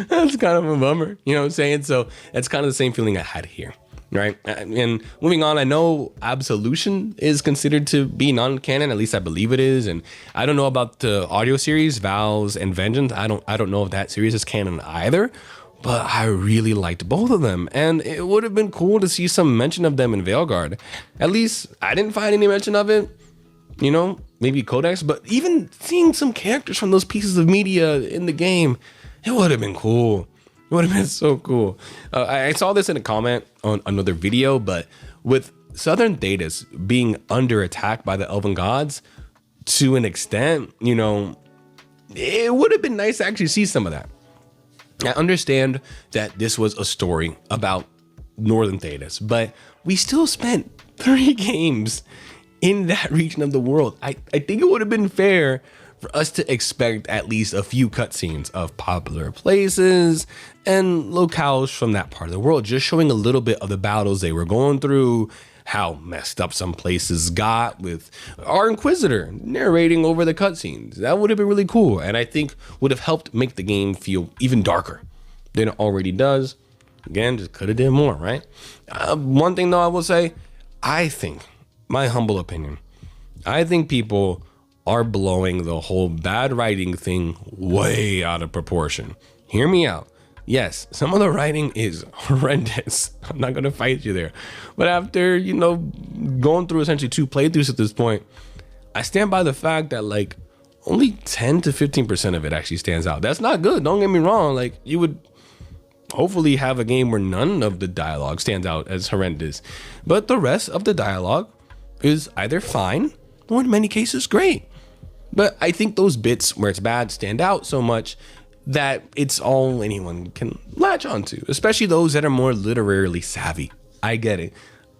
that's kind of a bummer. You know what I'm saying? So that's kind of the same feeling I had here. Right. And moving on, I know Absolution is considered to be non-canon. At least I believe it is. And I don't know about the audio series, Vows and Vengeance. I don't know if that series is canon either. But I really liked both of them. And it would have been cool to see some mention of them in Veilguard. At least I didn't find any mention of it. Maybe Codex. But even seeing some characters from those pieces of media in the game, it would have been cool. It would have been so cool. I saw this in a comment on another video, but with Southern Thedas being under attack by the Elven Gods to an extent, it would have been nice to actually see some of that. I understand that this was a story about Northern Thedas, but we still spent 3 games in that region of the world. I think it would have been fair for us to expect at least a few cutscenes of popular places and locales from that part of the world, just showing a little bit of the battles they were going through, how messed up some places got, with our Inquisitor narrating over the cutscenes. That would have been really cool, and I think would have helped make the game feel even darker than it already does. Again, just could have did more, right? One thing though I will say, I think, my humble opinion, I think people are blowing the whole bad writing thing way out of proportion. Hear me out. Yes, some of the writing is horrendous. I'm not gonna fight you there. But after, going through essentially 2 playthroughs at this point, I stand by the fact that only 10 to 15% of it actually stands out. That's not good. Don't get me wrong. You would hopefully have a game where none of the dialogue stands out as horrendous. But the rest of the dialogue is either fine or in many cases great. But I think those bits where it's bad stand out so much that it's all anyone can latch onto, especially those that are more literarily savvy. I get it.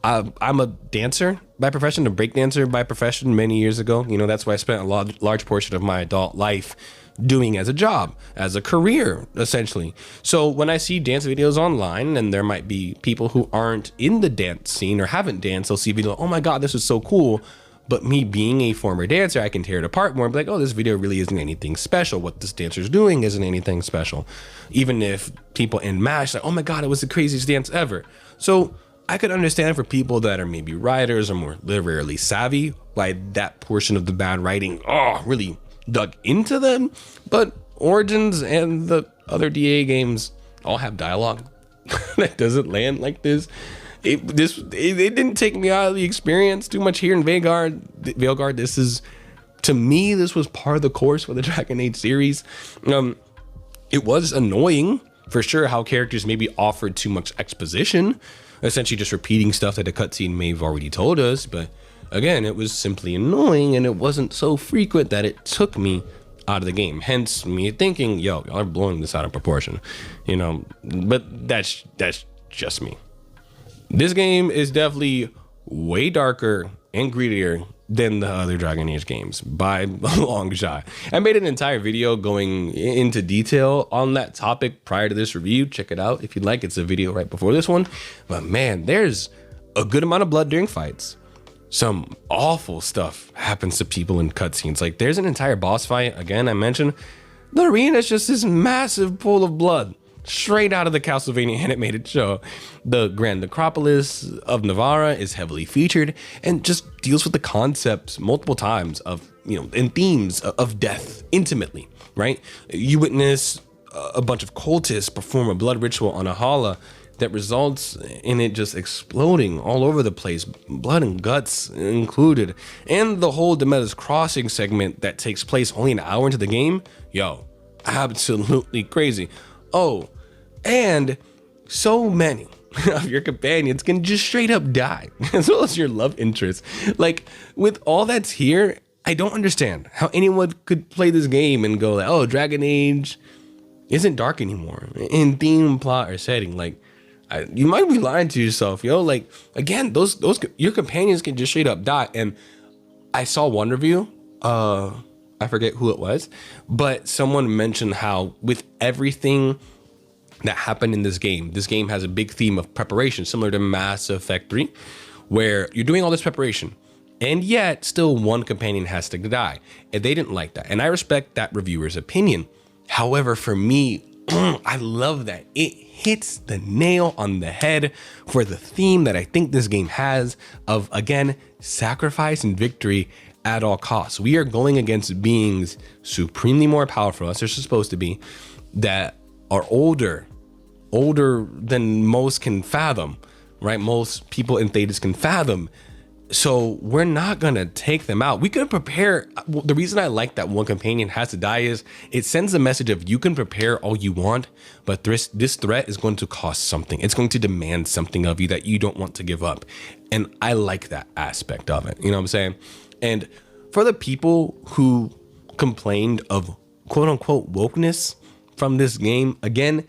I'm a dancer by profession, a break dancer by profession many years ago. That's what I spent a large portion of my adult life doing as a job, as a career, essentially. So when I see dance videos online, and there might be people who aren't in the dance scene or haven't danced, they'll see video, oh my God, this is so cool. But me being a former dancer, I can tear it apart more and be like, oh, this video really isn't anything special. What this dancer's doing isn't anything special. Even if people en masse, like, oh my God, it was the craziest dance ever. So I could understand for people that are maybe writers or more literarily savvy, why that portion of the bad writing, really dug into them. But Origins and the other DA games all have dialogue that doesn't land like this. It didn't take me out of the experience too much here in Veilguard. This is, to me, this was part of the course for the Dragon Age series. It was annoying for sure how characters maybe offered too much exposition, essentially just repeating stuff that the cutscene may have already told us. But again, it was simply annoying, and it wasn't so frequent that it took me out of the game. Hence me thinking, yo, y'all are blowing this out of proportion, but that's just me. This game is definitely way darker and grittier than the other Dragon Age games by a long shot. I made an entire video going into detail on that topic prior to this review. Check it out if you'd like. It's a video right before this one. But man, there's a good amount of blood during fights. Some awful stuff happens to people in cutscenes. There's an entire boss fight. Again, I mentioned the arena is just this massive pool of blood straight out of the Castlevania animated show. The Grand Necropolis of Navarra is heavily featured and just deals with the concepts multiple times of, and themes of death intimately, right? You witness a bunch of cultists perform a blood ritual on a Hala that results in it just exploding all over the place, blood and guts included. And the whole Demeter's Crossing segment that takes place only an hour into the game, absolutely crazy. Oh, and so many of your companions can just straight up die, as well as your love interest. With all that's here, I don't understand how anyone could play this game and go, like, oh, Dragon Age isn't dark anymore in theme, plot, or setting. Like, you might be lying to yourself, yo. Like, again, those your companions can just straight up die. And I saw one review, I forget who it was, but someone mentioned how with everything that happened in this game has a big theme of preparation, similar to Mass Effect 3, where you're doing all this preparation, and yet still one companion has to die. And they didn't like that. And I respect that reviewer's opinion. However, for me, I love that. It hits the nail on the head for the theme that I think this game has of, again, sacrifice and victory at all costs. We are going against beings supremely more powerful, as they're supposed to be, that are older than most can fathom, right? Most people in Thetis can fathom. So we're not gonna take them out. We can prepare. The reason I like that one companion has to die is it sends a message of you can prepare all you want, but this threat is going to cost something. It's going to demand something of you that you don't want to give up. And I like that aspect of it. You know what I'm saying? And for the people who complained of quote unquote wokeness from this game, again,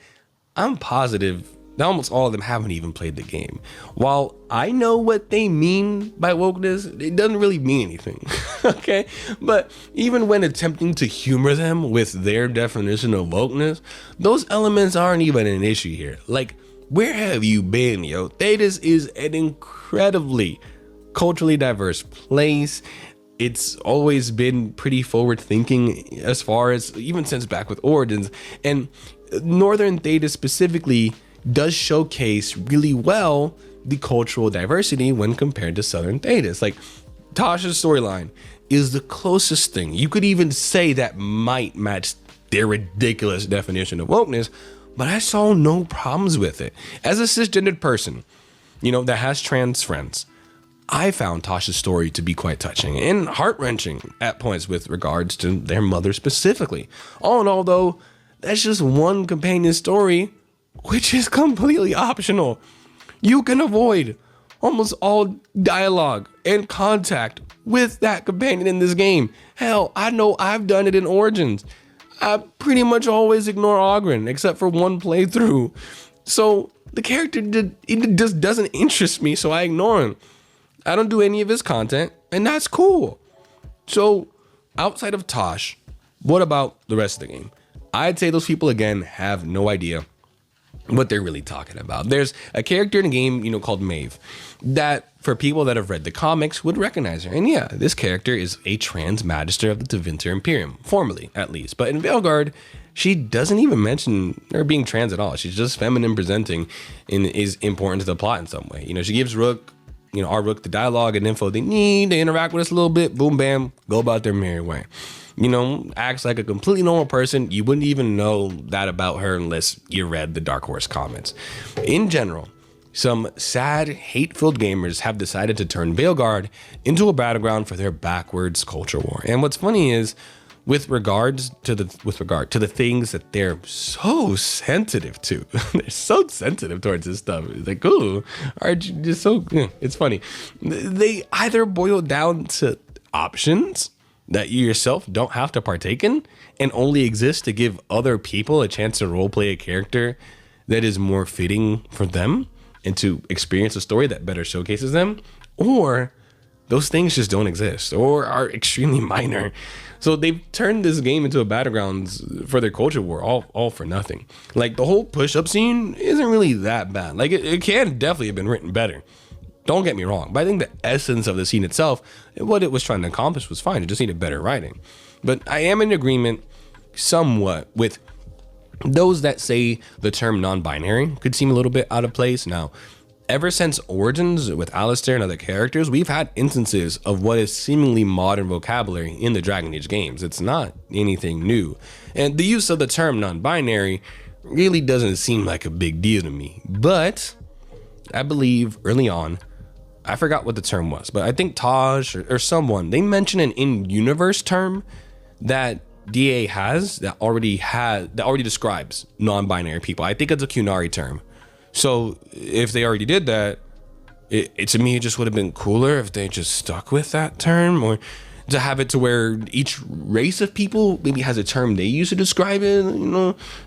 I'm positive that almost all of them haven't even played the game. While I know what they mean by wokeness, it doesn't really mean anything, okay? But even when attempting to humor them with their definition of wokeness, those elements aren't even an issue here. Like, where have you been, yo? Thetis is an incredibly culturally diverse place. It's always been pretty forward thinking as far as even since back with Origins, and Northern Thetis specifically does showcase really well the cultural diversity when compared to Southern Thetis. Like, Tasha's storyline is the closest thing you could even say that might match their ridiculous definition of wokeness, but I saw no problems with it. As a cisgendered person, you know, that has trans friends, I found Tasha's story to be quite touching and heart-wrenching at points with regards to their mother specifically. All in all, though, that's just one companion story, which is completely optional. You can avoid almost all dialogue and contact with that companion in this game. Hell, I know I've done it in Origins. I pretty much always ignore Ogren, except for one playthrough. So the character it just doesn't interest me, so I ignore him. I don't do any of his content, and that's cool. So outside of Tosh, what about the rest of the game? I'd say those people, again, have no idea what they're really talking about. There's a character in the game, you know, called Maeve, that for people that have read the comics would recognize her. And yeah, this character is a trans magister of the Tevinter Imperium, formerly at least. But in Veilguard, she doesn't even mention her being trans at all. She's just feminine presenting and is important to the plot in some way. You know, she gives Rook, you know, our Rook the dialogue and info they need. They interact with us a little bit, boom, bam, go about their merry way. You know, acts like a completely normal person. You wouldn't even know that about her unless you read the Dark Horse comments. In general, some sad, hate-filled gamers have decided to turn Veilguard into a battleground for their backwards culture war. And what's funny is, with regard to the things that they're so sensitive to, they're so sensitive towards this stuff. It's like, ooh, aren't you just so? It's funny. They either boil down to options that you yourself don't have to partake in and only exist to give other people a chance to roleplay a character that is more fitting for them and to experience a story that better showcases them, or those things just don't exist or are extremely minor. So they've turned this game into a battlegrounds for their culture war, all for nothing. Like, the whole push-up scene isn't really that bad. Like, it can definitely have been written better. Don't get me wrong, but I think the essence of the scene itself and what it was trying to accomplish was fine. It just needed better writing. But I am in agreement somewhat with those that say the term non-binary could seem a little bit out of place. Now, ever since Origins with Alistair and other characters, we've had instances of what is seemingly modern vocabulary in the Dragon Age games. It's not anything new. And the use of the term non-binary really doesn't seem like a big deal to me. But I believe early on, I forgot what the term was, but I think Taj or someone, they mentioned an in-universe term that DA has that already describes non-binary people. I think it's a Qunari term. So if they already did that, it to me, it just would have been cooler if they just stuck with that term. Or to have it to where each race of people maybe has a term they use to describe it.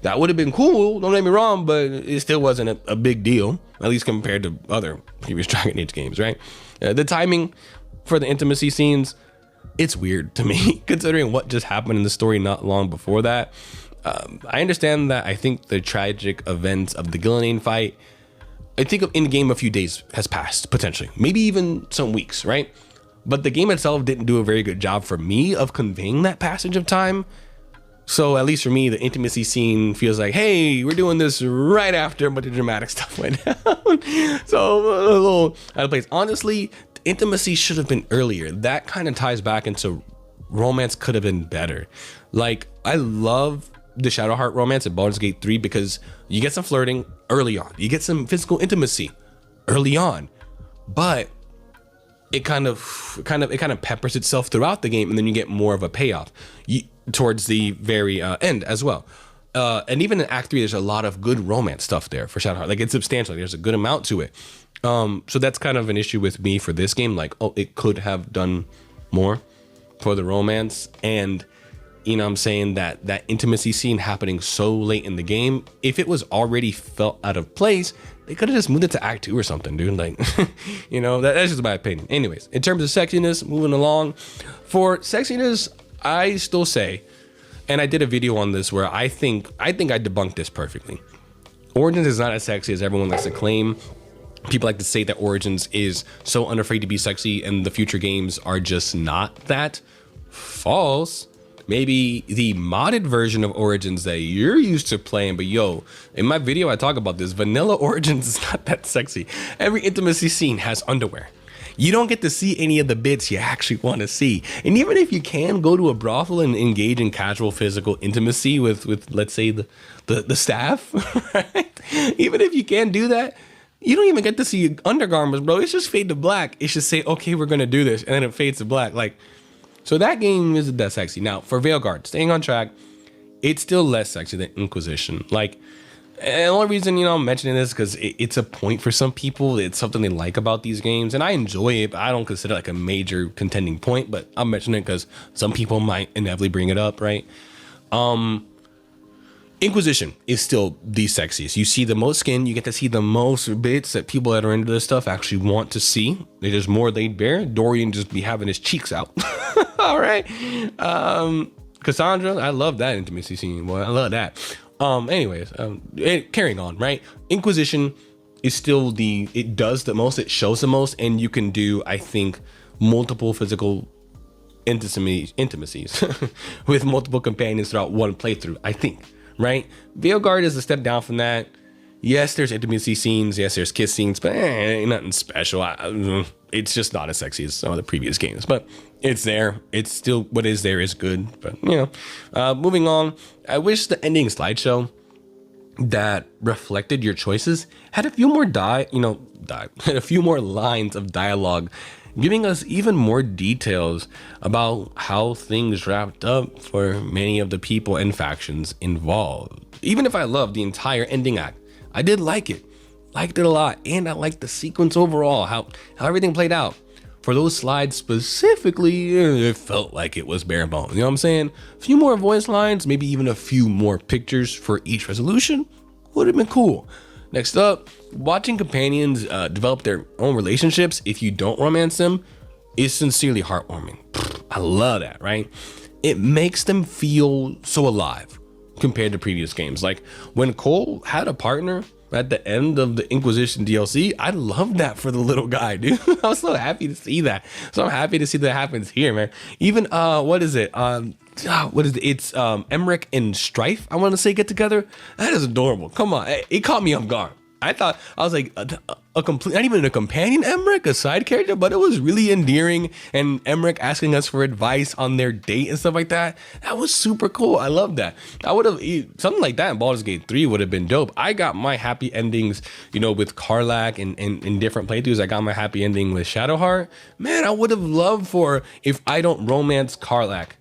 That would have been cool. Don't get me wrong, but it still wasn't a big deal, at least compared to other previous Dragon Age games, right? The timing for the intimacy scenes, it's weird to me, considering what just happened in the story not long before that. I understand that. I think the tragic events of the Gillenane fight, I think in game a few days has passed, potentially, maybe even some weeks, right? But the game itself didn't do a very good job for me of conveying that passage of time. So at least for me, the intimacy scene feels like, hey, we're doing this right after a bunch of dramatic stuff went down. So a little out of place. Honestly, intimacy should have been earlier. That kind of ties back into romance could have been better. Like, I love the Shadowheart romance in Baldur's Gate 3 because you get some flirting early on. You get some physical intimacy early on. But it kind of peppers itself throughout the game, and then you get more of a payoff towards the very end as well. And even in Act 3, there's a lot of good romance stuff there for Shadowheart. Like, it's substantial. There's a good amount to it. So that's kind of an issue with me for this game. Like, it could have done more for the romance. And, what I'm saying, that intimacy scene happening so late in the game, if it was already felt out of place, they could have just moved it to Act 2 or something, dude. Like, that's just my opinion. Anyways, in terms of sexiness, moving along. For sexiness, I still say, and I did a video on this where I think I debunked this perfectly. Origins is not as sexy as everyone likes to claim. People like to say that Origins is so unafraid to be sexy and the future games are just not that. False. Maybe the modded version of Origins that you're used to playing, but yo, in my video I talk about this, vanilla Origins is not that sexy. Every intimacy scene has underwear. You don't get to see any of the bits you actually want to see. And even if you can go to a brothel and engage in casual physical intimacy with let's say the staff, right? Even if you can do that, you don't even get to see undergarments, bro. It's just fade to black. It's just say, okay, we're gonna do this, and then it fades to black. Like, so that game isn't that sexy. Now, for Veilguard, staying on track, it's still less sexy than Inquisition. Like, and the only reason, I'm mentioning this because it's a point for some people. It's something they like about these games, and I enjoy it, but I don't consider it like a major contending point, but I'm mentioning it because some people might inevitably bring it up, right? Inquisition is still the sexiest. You see the most skin, you get to see the most bits that people that are into this stuff actually want to see. They're just more laid bare. Dorian just be having his cheeks out. All right. Cassandra, I love that intimacy scene. Boy, I love that. Anyways, carrying on, right? Inquisition is still it does the most, it shows the most, and you can do, I think, multiple physical intimacies with multiple companions throughout one playthrough, I think. Right? Veilguard is a step down from that. Yes, there's intimacy scenes. Yes, there's kiss scenes, but ain't nothing special. It's just not as sexy as some of the previous games, but it's there. It's still, what is there is good, but moving on. I wish the ending slideshow that reflected your choices had a few more had a few more lines of dialogue, giving us even more details about how things wrapped up for many of the people and factions involved. Even if I loved the entire ending act, I did liked it a lot, and I liked the sequence overall, how everything played out. For those slides specifically, it felt like it was bare bones. You know what I'm saying? A few more voice lines, maybe even a few more pictures for each resolution would have been cool. Next up, watching companions develop their own relationships if you don't romance them is sincerely heartwarming. I love that, right? It makes them feel so alive compared to previous games. Like when Cole had a partner at the end of the Inquisition DLC, I love that for the little guy, dude. I was so happy to see that. So I'm happy to see that happens here, man. Even what is it? It's Emmerich and Strife, I want to say, get together. That is adorable. Come on, it caught me off guard. I was like a complete, not even a companion Emmerich, a side character, but it was really endearing. And Emmerich asking us for advice on their date and stuff like that. That was super cool. I love that. I would have something like that in Baldur's Gate 3 would have been dope. I got my happy endings, with Karlach and in different playthroughs. I got my happy ending with Shadowheart. Man, I would have loved for, if I don't romance Karlach,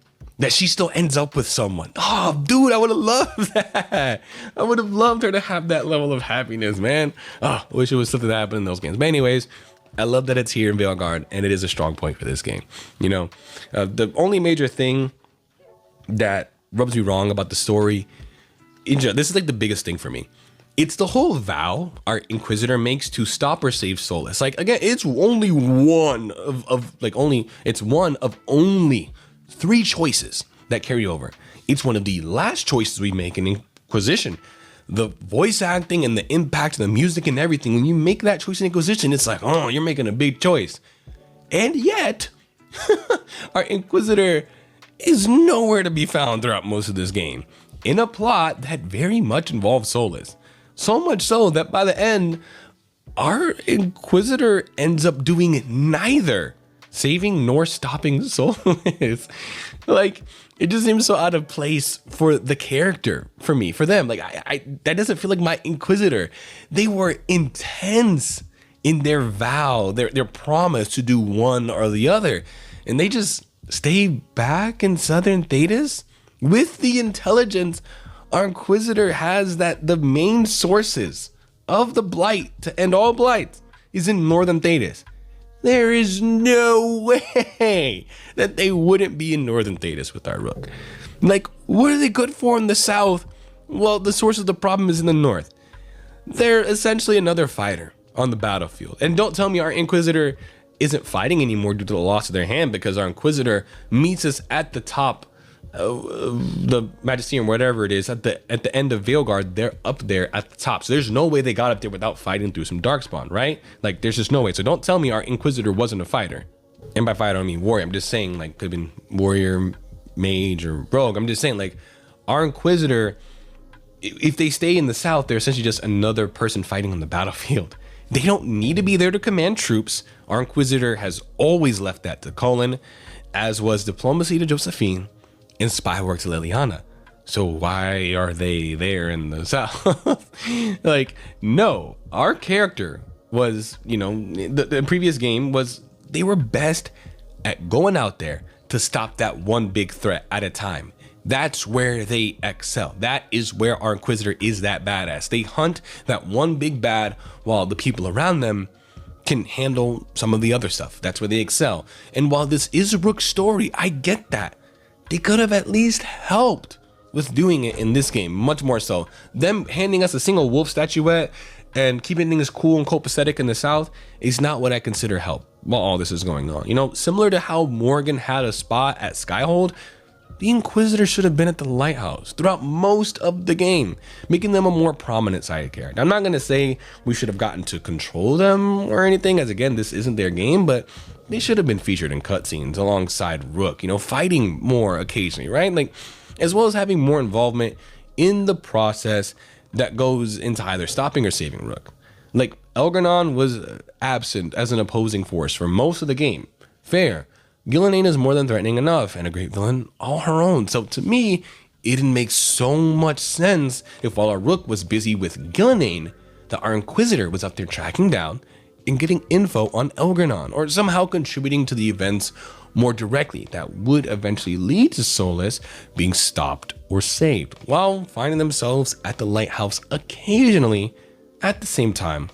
that she still ends up with someone. Oh, dude, I would have loved that. I would have loved her to have that level of happiness, man. Oh, I wish it was something that happened in those games. But anyways, I love that it's here in Veilguard, and it is a strong point for this game. You know, the only major thing that rubs me wrong about the story, this is like the biggest thing for me. It's the whole vow our Inquisitor makes to stop or save Solus. Like, again, it's only one it's one of only 3 choices that carry over. It's one of the last choices we make in Inquisition. The voice acting and the impact and the music and everything, when you make that choice in Inquisition, it's like, oh, you're making a big choice. And yet, our Inquisitor is nowhere to be found throughout most of this game, in a plot that very much involves Solus. So much so that by the end, our Inquisitor ends up doing neither saving nor stopping Solus. Like, it just seems so out of place for the character, for me, for them. Like, I that doesn't feel like my Inquisitor. They were intense in their vow, their promise to do one or the other. And they just stay back in Southern Thedas with the intelligence our Inquisitor has that the main sources of the Blight to end all Blights is in Northern Thedas. There is no way that they wouldn't be in Northern Thedas with our Rook. Like, what are they good for in the South? Well, the source of the problem is in the North. They're essentially another fighter on the battlefield. And don't tell me our Inquisitor isn't fighting anymore due to the loss of their hand, because our Inquisitor meets us at the top the Magisterium, whatever it is, at the end of Veilguard. They're up there at the top, so there's no way they got up there without fighting through some Darkspawn, right? Like, there's just no way. So don't tell me our Inquisitor wasn't a fighter. And by fighter I don't mean warrior. I'm just saying, like, could have been warrior, mage, or rogue. I'm just saying, like, our Inquisitor, if they stay in the South, they're essentially just another person fighting on the battlefield. They don't need to be there to command troops. Our Inquisitor has always left that to Cullen, as was diplomacy to Josephine and spy work to Liliana. So why are they there in the South? Like, no, our character was, you know, the previous game was, they were best at going out there to stop that one big threat at a time. That's where they excel. That is where our Inquisitor is that badass. They hunt that one big bad while the people around them can handle some of the other stuff. That's where they excel. And while this is a Rook story, I get that. They could have at least helped with doing it in this game, much more so. Them handing us a single wolf statuette and keeping things cool and copacetic in the South is not what I consider help while all this is going on. You know, similar to how Morgan had a spot at Skyhold, the Inquisitor should have been at the Lighthouse throughout most of the game, making them a more prominent side character. I'm not going to say we should have gotten to control them or anything, as again, this isn't their game, but they should have been featured in cutscenes alongside Rook, you know, fighting more occasionally, right? Like, as well as having more involvement in the process that goes into either stopping or saving Rook. Like, Elgar'nan was absent as an opposing force for most of the game. Fair. Gillenane is more than threatening enough, and a great villain all her own. So to me, it didn't make so much sense if while our Rook was busy with Gillenane, that our Inquisitor was up there tracking down and getting info on Elgar'nan, or somehow contributing to the events more directly that would eventually lead to Solus being stopped or saved, while finding themselves at the Lighthouse occasionally at the same time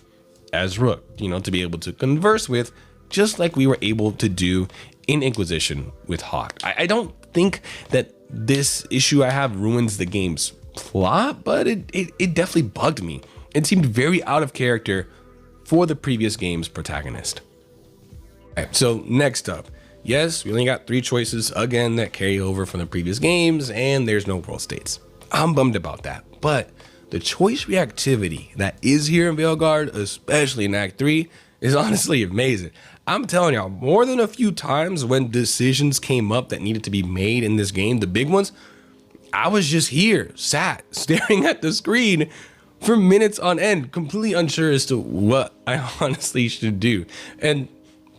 as Rook, you know, to be able to converse with, just like we were able to do in Inquisition with Hawk. I don't think that this issue I have ruins the game's plot, but it definitely bugged me. It seemed very out of character for the previous game's protagonist. All right, so next up, yes, we only got 3 choices again that carry over from the previous games, and there's no world states. I'm bummed about that, but the choice reactivity that is here in Veilguard, especially in Act 3, is honestly amazing. I'm telling y'all, more than a few times when decisions came up that needed to be made in this game, the big ones, I was just here, sat, staring at the screen for minutes on end, completely unsure as to what I honestly should do. And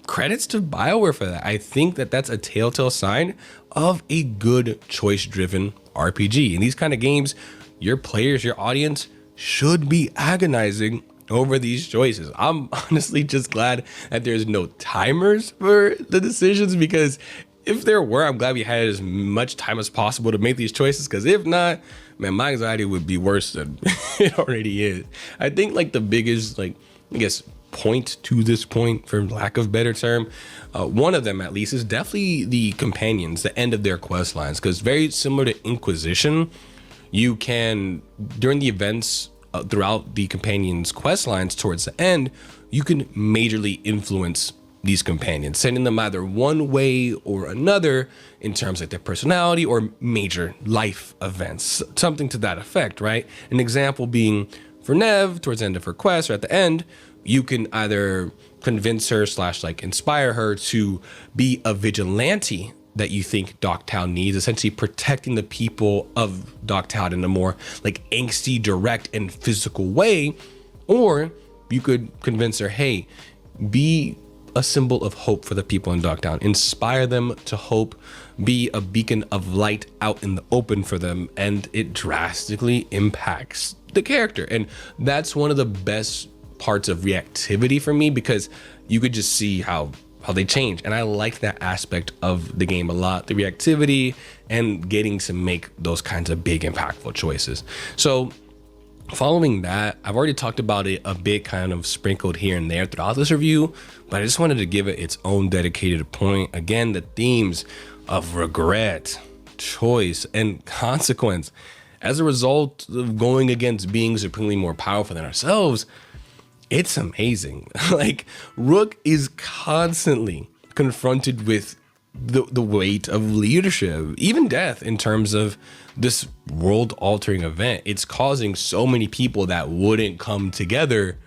credits to BioWare for that. I think that that's a telltale sign of a good choice-driven RPG. In these kind of games, your players, your audience should be agonizing over these choices. I'm honestly just glad that there's no timers for the decisions, because if there were, I'm glad we had as much time as possible to make these choices, because if not, man, my anxiety would be worse than it already is. I think like the biggest, like, I guess, point to this point, for lack of a better term. One of them, at least, is definitely the companions, the end of their quest lines, because very similar to Inquisition, you can, during the events throughout the companions' quest lines towards the end, you can majorly influence these companions, sending them either one way or another in terms of their personality or major life events, something to that effect, right? An example being for Nev, towards the end of her quest or at the end, you can either convince her / like inspire her to be a vigilante that you think Dogtown needs, essentially protecting the people of Dogtown in a more like angsty, direct and physical way. Or you could convince her, hey, be a symbol of hope for the people in Dogtown, inspire them to hope, be a beacon of light out in the open for them, and it drastically impacts the character. And that's one of the best parts of reactivity for me, because you could just see how they change. And I like that aspect of the game a lot, the reactivity and getting to make those kinds of big impactful choices. So following that, I've already talked about it a bit, kind of sprinkled here and there throughout this review, but I just wanted to give it its own dedicated point. Again, the themes of regret, choice, and consequence as a result of going against being supremely more powerful than ourselves. It's amazing. Like, Rook is constantly confronted with the weight of leadership, even death, in terms of this world-altering event. It's causing so many people that wouldn't come together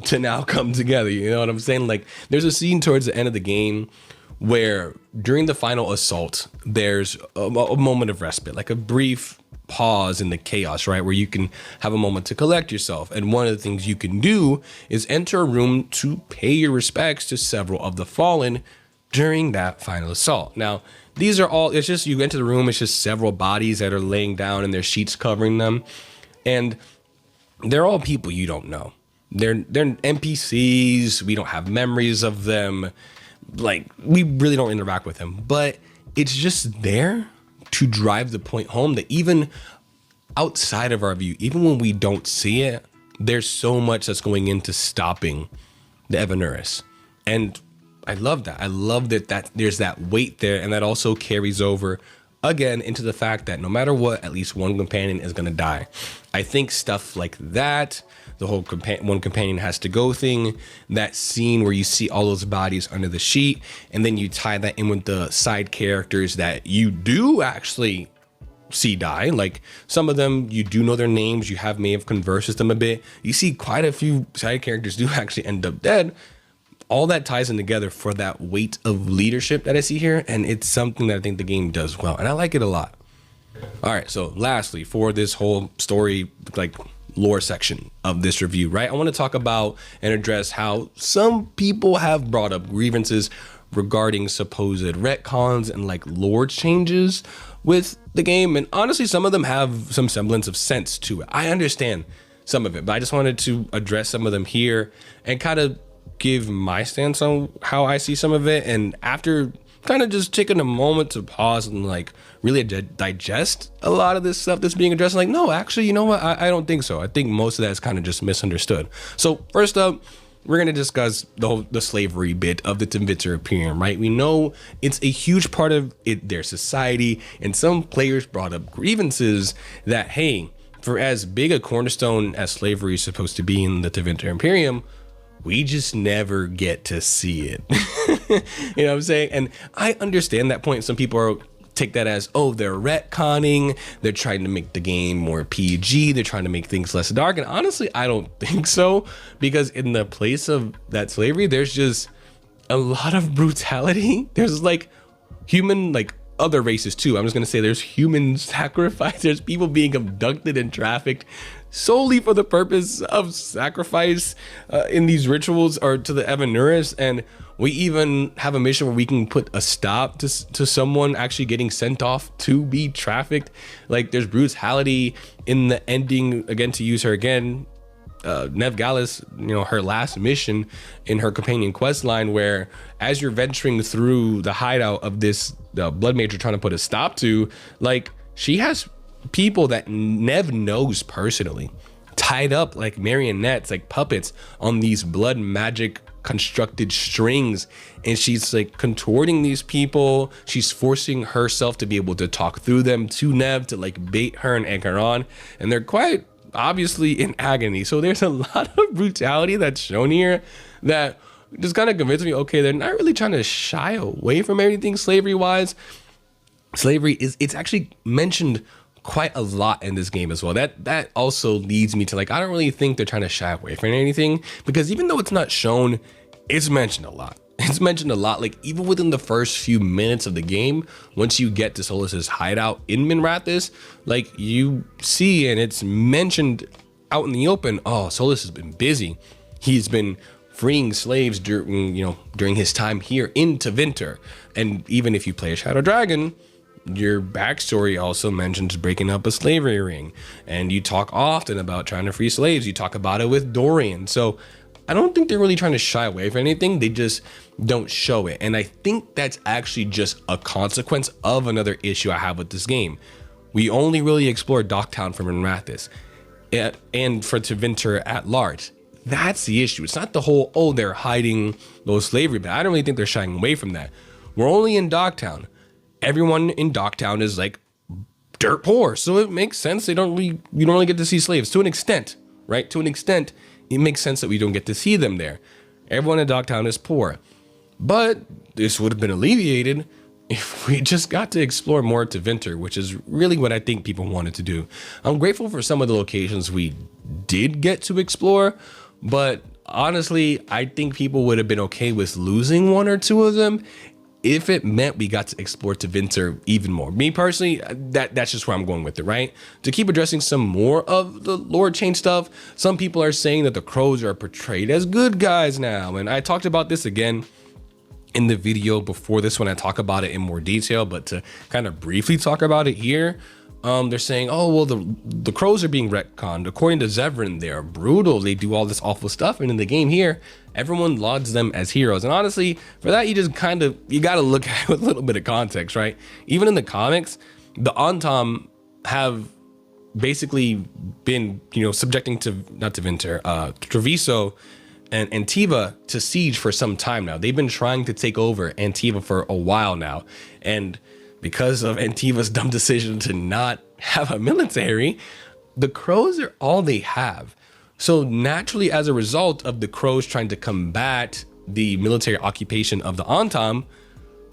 to now come together. You know what I'm saying? Like, there's a scene towards the end of the game where during the final assault, there's a moment of respite, like a brief pause in the chaos, right? Where you can have a moment to collect yourself. And one of the things you can do is enter a room to pay your respects to several of the fallen during that final assault. Now, these are all, it's just, you enter the room, it's just several bodies that are laying down and their sheets covering them. And they're all people you don't know. They're NPCs. We don't have memories of them. Like, we really don't interact with them, but it's just there to drive the point home that even outside of our view, even when we don't see it, there's so much that's going into stopping the Evanuris. And I love that. I love that there's that weight there, and that also carries over again into the fact that no matter what, at least one companion is going to die. I think stuff like that, the whole one companion has to go thing, that scene where you see all those bodies under the sheet, and then you tie that in with the side characters that you do actually see die. Like, some of them, you do know their names, you may have conversed with them a bit. You see quite a few side characters do actually end up dead. All that ties in together for that weight of leadership that I see here, and it's something that I think the game does well, and I like it a lot. All right, so lastly, for this whole story, like, lore section of this review, right, I want to talk about and address how some people have brought up grievances regarding supposed retcons and like lore changes with the game, and honestly, some of them have some semblance of sense to it. I understand some of it, but I just wanted to address some of them here and kind of give my stance on how I see some of it. And after kind of just taking a moment to pause and like really digest a lot of this stuff that's being addressed, like, no, actually, you know what? I don't think so. I think most of that is kind of just misunderstood. So first up, we're going to discuss the slavery bit of the Tevinter Imperium, right? We know it's a huge part of their society, and some players brought up grievances that, hey, for as big a cornerstone as slavery is supposed to be in the Tevinter Imperium, we just never get to see it. You know what I'm saying? And I understand that point. Some people take that as, oh, they're retconning, they're trying to make the game more PG, they're trying to make things less dark. And honestly, I don't think so, because in the place of that slavery, there's just a lot of brutality. There's like human, like other races too. I'm just gonna say there's human sacrifice. There's people being abducted and trafficked solely for the purpose of sacrifice in these rituals or to the Evanuris. And we even have a mission where we can put a stop to someone actually getting sent off to be trafficked. Like, there's brutality in the ending, again, to use her again, Nev Gallus, you know, her last mission in her companion quest line, where as you're venturing through the hideout of this blood major trying to put a stop to, like, she has people that Nev knows personally tied up like marionettes, like puppets on these blood magic constructed strings, and she's like contorting these people. She's forcing herself to be able to talk through them to Nev to like bait her and egg her on, and they're quite obviously in agony. So there's a lot of brutality that's shown here that just kind of convinced me, okay, they're not really trying to shy away from anything slavery wise. Slavery it's actually mentioned quite a lot in this game as well. That also leads me to like, I don't really think they're trying to shy away from anything, because even though it's not shown, it's mentioned a lot. It's mentioned a lot, like even within the first few minutes of the game, once you get to Solus's hideout in Minrathous, like you see, and it's mentioned out in the open, oh, Solus has been busy. He's been freeing slaves during his time here in Tevinter. And even if you play a Shadow Dragon, your backstory also mentions breaking up a slavery ring, and you talk often about trying to free slaves. You talk about it with Dorian. So I don't think they're really trying to shy away from anything. They just don't show it. And I think that's actually just a consequence of another issue I have with this game. We only really explore Docktown from Minrathous and for Tevinter at large. That's the issue. It's not the whole, oh, they're hiding those slavery, but I don't really think they're shying away from that. We're only in Docktown. Everyone in Docktown is like dirt poor, so it makes sense. You don't really get to see slaves to an extent, right? To an extent, it makes sense that we don't get to see them there. Everyone in Docktown is poor, but this would have been alleviated if we just got to explore more Tevinter, which is really what I think people wanted to do. I'm grateful for some of the locations we did get to explore, but honestly, I think people would have been okay with losing one or two of them if it meant we got to explore Tevinter even more. Me personally, that's just where I'm going with it, right? To keep addressing some more of the lore change stuff, some people are saying that the crows are portrayed as good guys now. And I talked about this again in the video before this when I talk about it in more detail, but to kind of briefly talk about it here, they're saying, oh, well, the crows are being retconned. According to Zevran, they are brutal. They do all this awful stuff. And in the game here, everyone lauds them as heroes. And honestly, for that, you got to look at it with a little bit of context, right? Even in the comics, the Antam have basically been, subjecting to, not Tevinter, Treviso and Antiva to siege for some time now. They've been trying to take over Antiva for a while now. And because of Antiva's dumb decision to not have a military, the crows are all they have. So naturally, as a result of the crows trying to combat the military occupation of the Antam,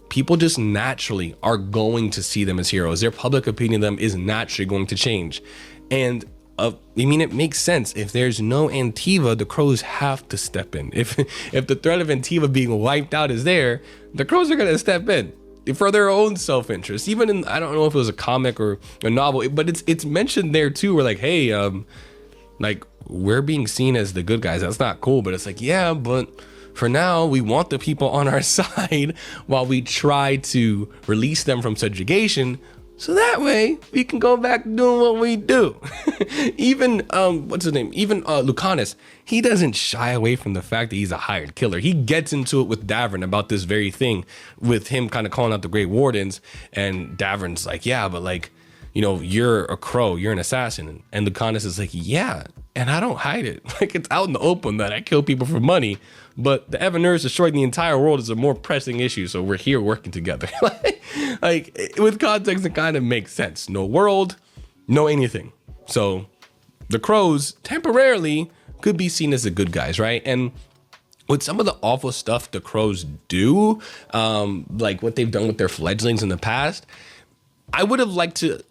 people just naturally are going to see them as heroes. Their public opinion of them is naturally going to change. And it makes sense. If there's no Antiva, the crows have to step in. If the threat of Antiva being wiped out is there, the crows are going to step in for their own self-interest. Even in, I don't know if it was a comic or a novel, but it's mentioned there too. We're like, hey, like we're being seen as the good guys. That's not cool. But it's like, yeah, but for now, we want the people on our side while we try to release them from subjugation. So that way we can go back doing what we do. Even, what's his name? Even Lucanus, he doesn't shy away from the fact that he's a hired killer. He gets into it with Davern about this very thing, with him kind of calling out the Great Wardens. And Davern's like, yeah, but like, you're a crow, you're an assassin. And Lucanus is like, yeah, and I don't hide it. Like, it's out in the open that I kill people for money. But the Evaners destroying the entire world is a more pressing issue, so we're here working together. like, with context, it kind of makes sense. No world, no anything. So the crows temporarily could be seen as the good guys, right? And with some of the awful stuff the crows do, like what they've done with their fledglings in the past, I would have liked to,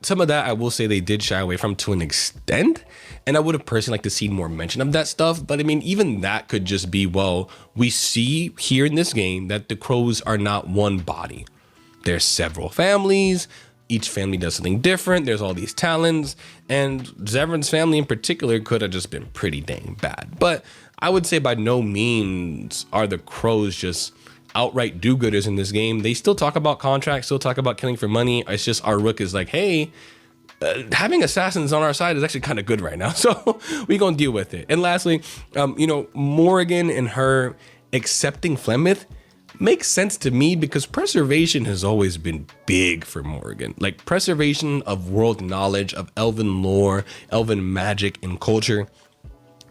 some of that I will say they did shy away from to an extent. And I would have personally liked to see more mention of that stuff. But I mean, even that could just be, well, we see here in this game that the crows are not one body. There's several families. Each family does something different. There's all these talents. And Zevran's family in particular could have just been pretty dang bad. But I would say by no means are the crows just outright do-gooders in this game. They still talk about contracts, still talk about killing for money. It's just our rook is like, hey, having assassins on our side is actually kind of good right now. So we're going to deal with it. And lastly, Morrigan and her accepting Flemeth, makes sense to me because preservation has always been big for Morgan. Like preservation of world knowledge, of elven lore, elven magic and culture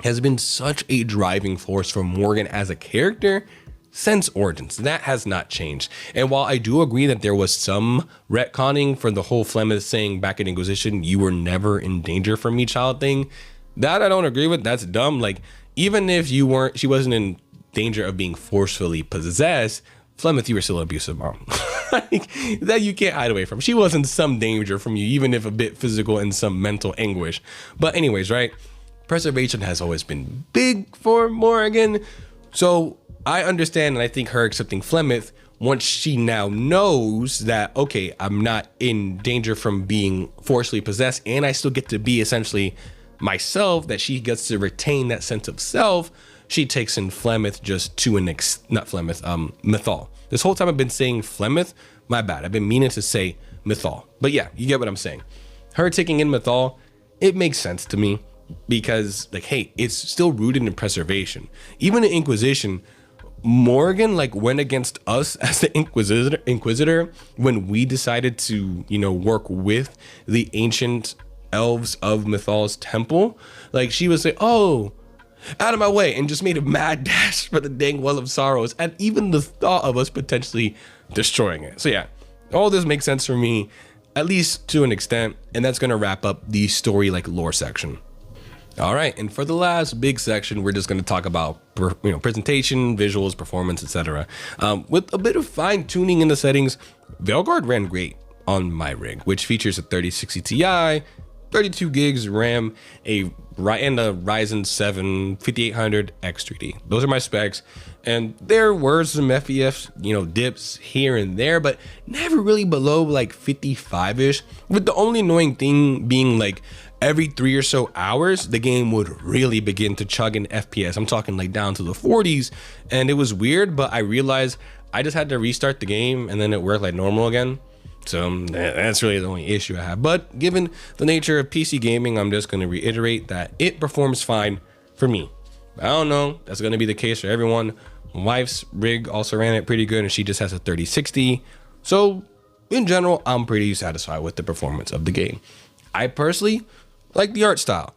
has been such a driving force for Morgan as a character since Origins. That has not changed. And while I do agree that there was some retconning for the whole Flemeth saying back in Inquisition, you were never in danger from me, child thing, that I don't agree with. That's dumb. Like, even if she wasn't in danger of being forcefully possessed, Flemeth, you were still an abusive mom. Like, that you can't hide away from. She was in some danger from you, even if a bit physical and some mental anguish. But anyways, right? Preservation has always been big for Morgan. So I understand, and I think her accepting Flemeth, once she now knows that, okay, I'm not in danger from being forcefully possessed, and I still get to be essentially myself, that she gets to retain that sense of self, she takes in Flemeth just to not Flemeth, Mythal. This whole time I've been saying Flemeth, my bad. I've been meaning to say Mythal. But yeah, you get what I'm saying. Her taking in Mythal, it makes sense to me because, like, hey, it's still rooted in preservation. Even in Inquisition, Morgan like went against us as the Inquisitor when we decided to, work with the ancient elves of Mythal's temple. Like, she would say, oh, out of my way, and just made a mad dash for the dang Well of Sorrows, and even the thought of us potentially destroying it. So yeah, all this makes sense for me, at least to an extent, and that's gonna wrap up the story lore section. All right, and for the last big section, we're just going to talk about presentation, visuals, performance, etc. With a bit of fine tuning in the settings, Veilguard ran great on my rig, which features a 3060 Ti, 32 gigs RAM, and a Ryzen 7 5800 X3D. Those are my specs, and there were some FPS, dips here and there, but never really below 55-ish. With the only annoying thing being every 3 or so hours, the game would really begin to chug in FPS. I'm talking down to the 40s, and it was weird, but I realized I just had to restart the game and then it worked like normal again. So that's really the only issue I have. But given the nature of PC gaming, I'm just going to reiterate that it performs fine for me. I don't know, that's going to be the case for everyone. My wife's rig also ran it pretty good, and she just has a 3060. So in general, I'm pretty satisfied with the performance of the game. I personally like the art style.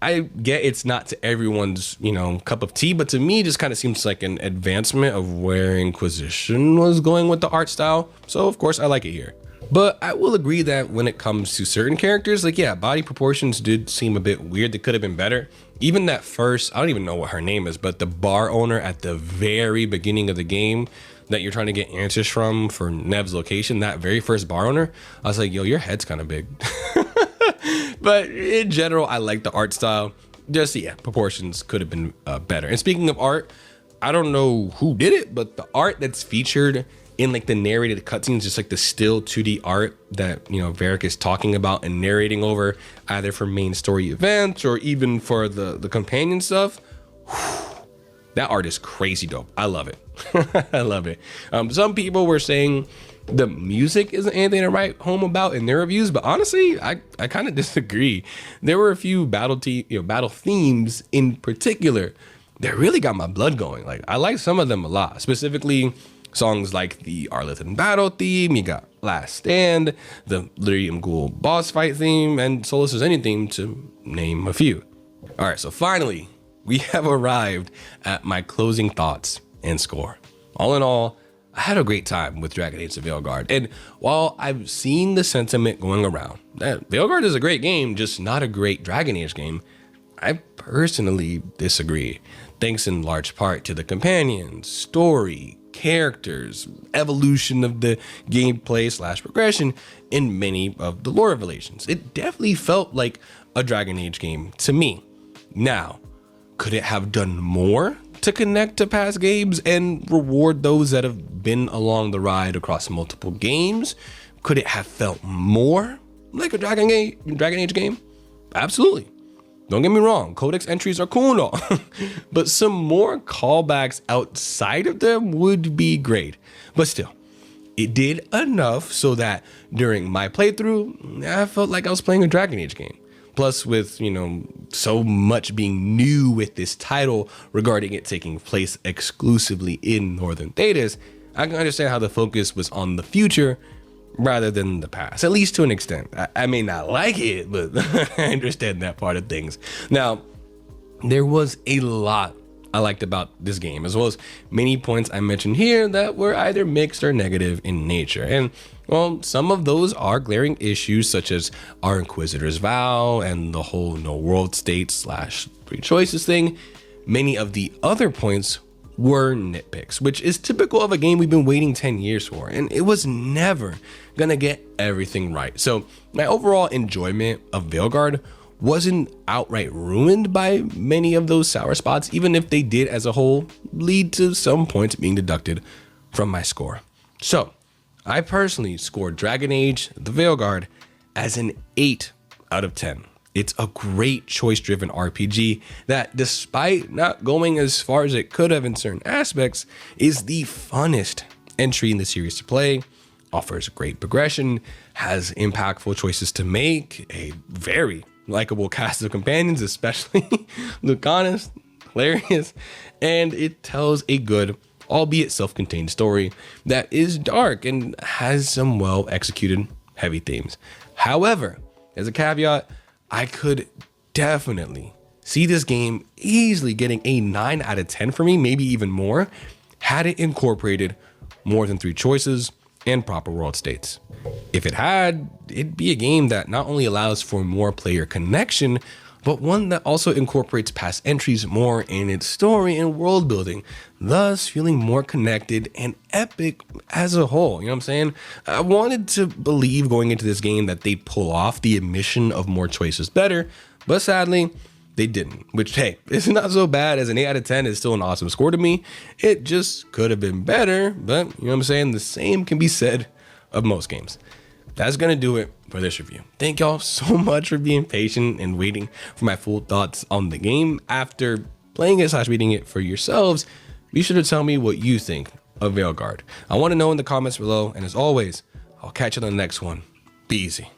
I get it's not to everyone's, cup of tea, but to me, it just kind of seems like an advancement of where Inquisition was going with the art style. So of course I like it here. But I will agree that when it comes to certain characters, body proportions did seem a bit weird. They could have been better. Even that first, I don't even know what her name is, but the bar owner at the very beginning of the game that you're trying to get answers from for Nev's location, that very first bar owner, I was like, yo, your head's kind of big. But in general, I like the art style. Just, proportions could have been better. And speaking of art, I don't know who did it, but the art that's featured in the narrated cutscenes, just the still 2D art that, Varric is talking about and narrating over, either for main story events or even for the companion stuff. That art is crazy dope. I love it. I love it. Some people were saying the music isn't anything to write home about in their reviews, but honestly, I kind of disagree. There were a few battle themes in particular that really got my blood going. I like some of them a lot, specifically songs like the Arlithan battle theme, you got Last Stand, the Lyrium Ghoul boss fight theme, and Solus's Ending theme, to name a few. All right, so finally, we have arrived at my closing thoughts and score. All in all, I had a great time with Dragon Age: The Veilguard, and while I've seen the sentiment going around that Veilguard is a great game, just not a great Dragon Age game, I personally disagree, thanks in large part to the companions, story, characters, evolution of the gameplay / progression, and many of the lore revelations. It definitely felt like a Dragon Age game to me. Now, could it have done more to connect to past games and reward those that have been along the ride across multiple games? Could it have felt more like a Dragon Age game? Absolutely. Don't get me wrong, codex entries are cool and all, but some more callbacks outside of them would be great. But still, it did enough so that during my playthrough, I felt like I was playing a Dragon Age game. Plus, with, so much being new with this title regarding it taking place exclusively in Northern Thedas, I can understand how the focus was on the future rather than the past, at least to an extent. I may not like it, but I understand that part of things. Now, there was a lot I liked about this game, as well as many points I mentioned here that were either mixed or negative in nature. And well, some of those are glaring issues, such as our Inquisitor's Vow and the whole no world state / three choices thing. Many of the other points were nitpicks, which is typical of a game we've been waiting 10 years for, and it was never gonna get everything right. So my overall enjoyment of Veilguard wasn't outright ruined by many of those sour spots, even if they did as a whole lead to some points being deducted from my score. So I personally scored Dragon Age the Veilguard as an 8 out of 10. It's a great choice-driven RPG that, despite not going as far as it could have in certain aspects, is the funnest entry in the series to play, offers great progression, has impactful choices to make, a very likable cast of companions, especially Lucanus, hilarious, and it tells a good, albeit self-contained story that is dark and has some well-executed heavy themes. However, as a caveat, I could definitely see this game easily getting a 9 out of 10 for me, maybe even more, had it incorporated more than 3 choices and proper world states. If it had, it'd be a game that not only allows for more player connection, but one that also incorporates past entries more in its story and world building, thus feeling more connected and epic as a whole. You know what I'm saying? I wanted to believe going into this game that they'd pull off the admission of more choices better, but sadly, they didn't, which, hey, it's not so bad, as an 8 out of 10 is still an awesome score to me. It just could have been better, but you know what I'm saying? The same can be said of most games. That's gonna do it for this review. Thank y'all so much for being patient and waiting for my full thoughts on the game. After playing it / reading it for yourselves, be sure to tell me what you think of Veilguard. I want to know in the comments below, and as always, I'll catch you on the next one. Be easy.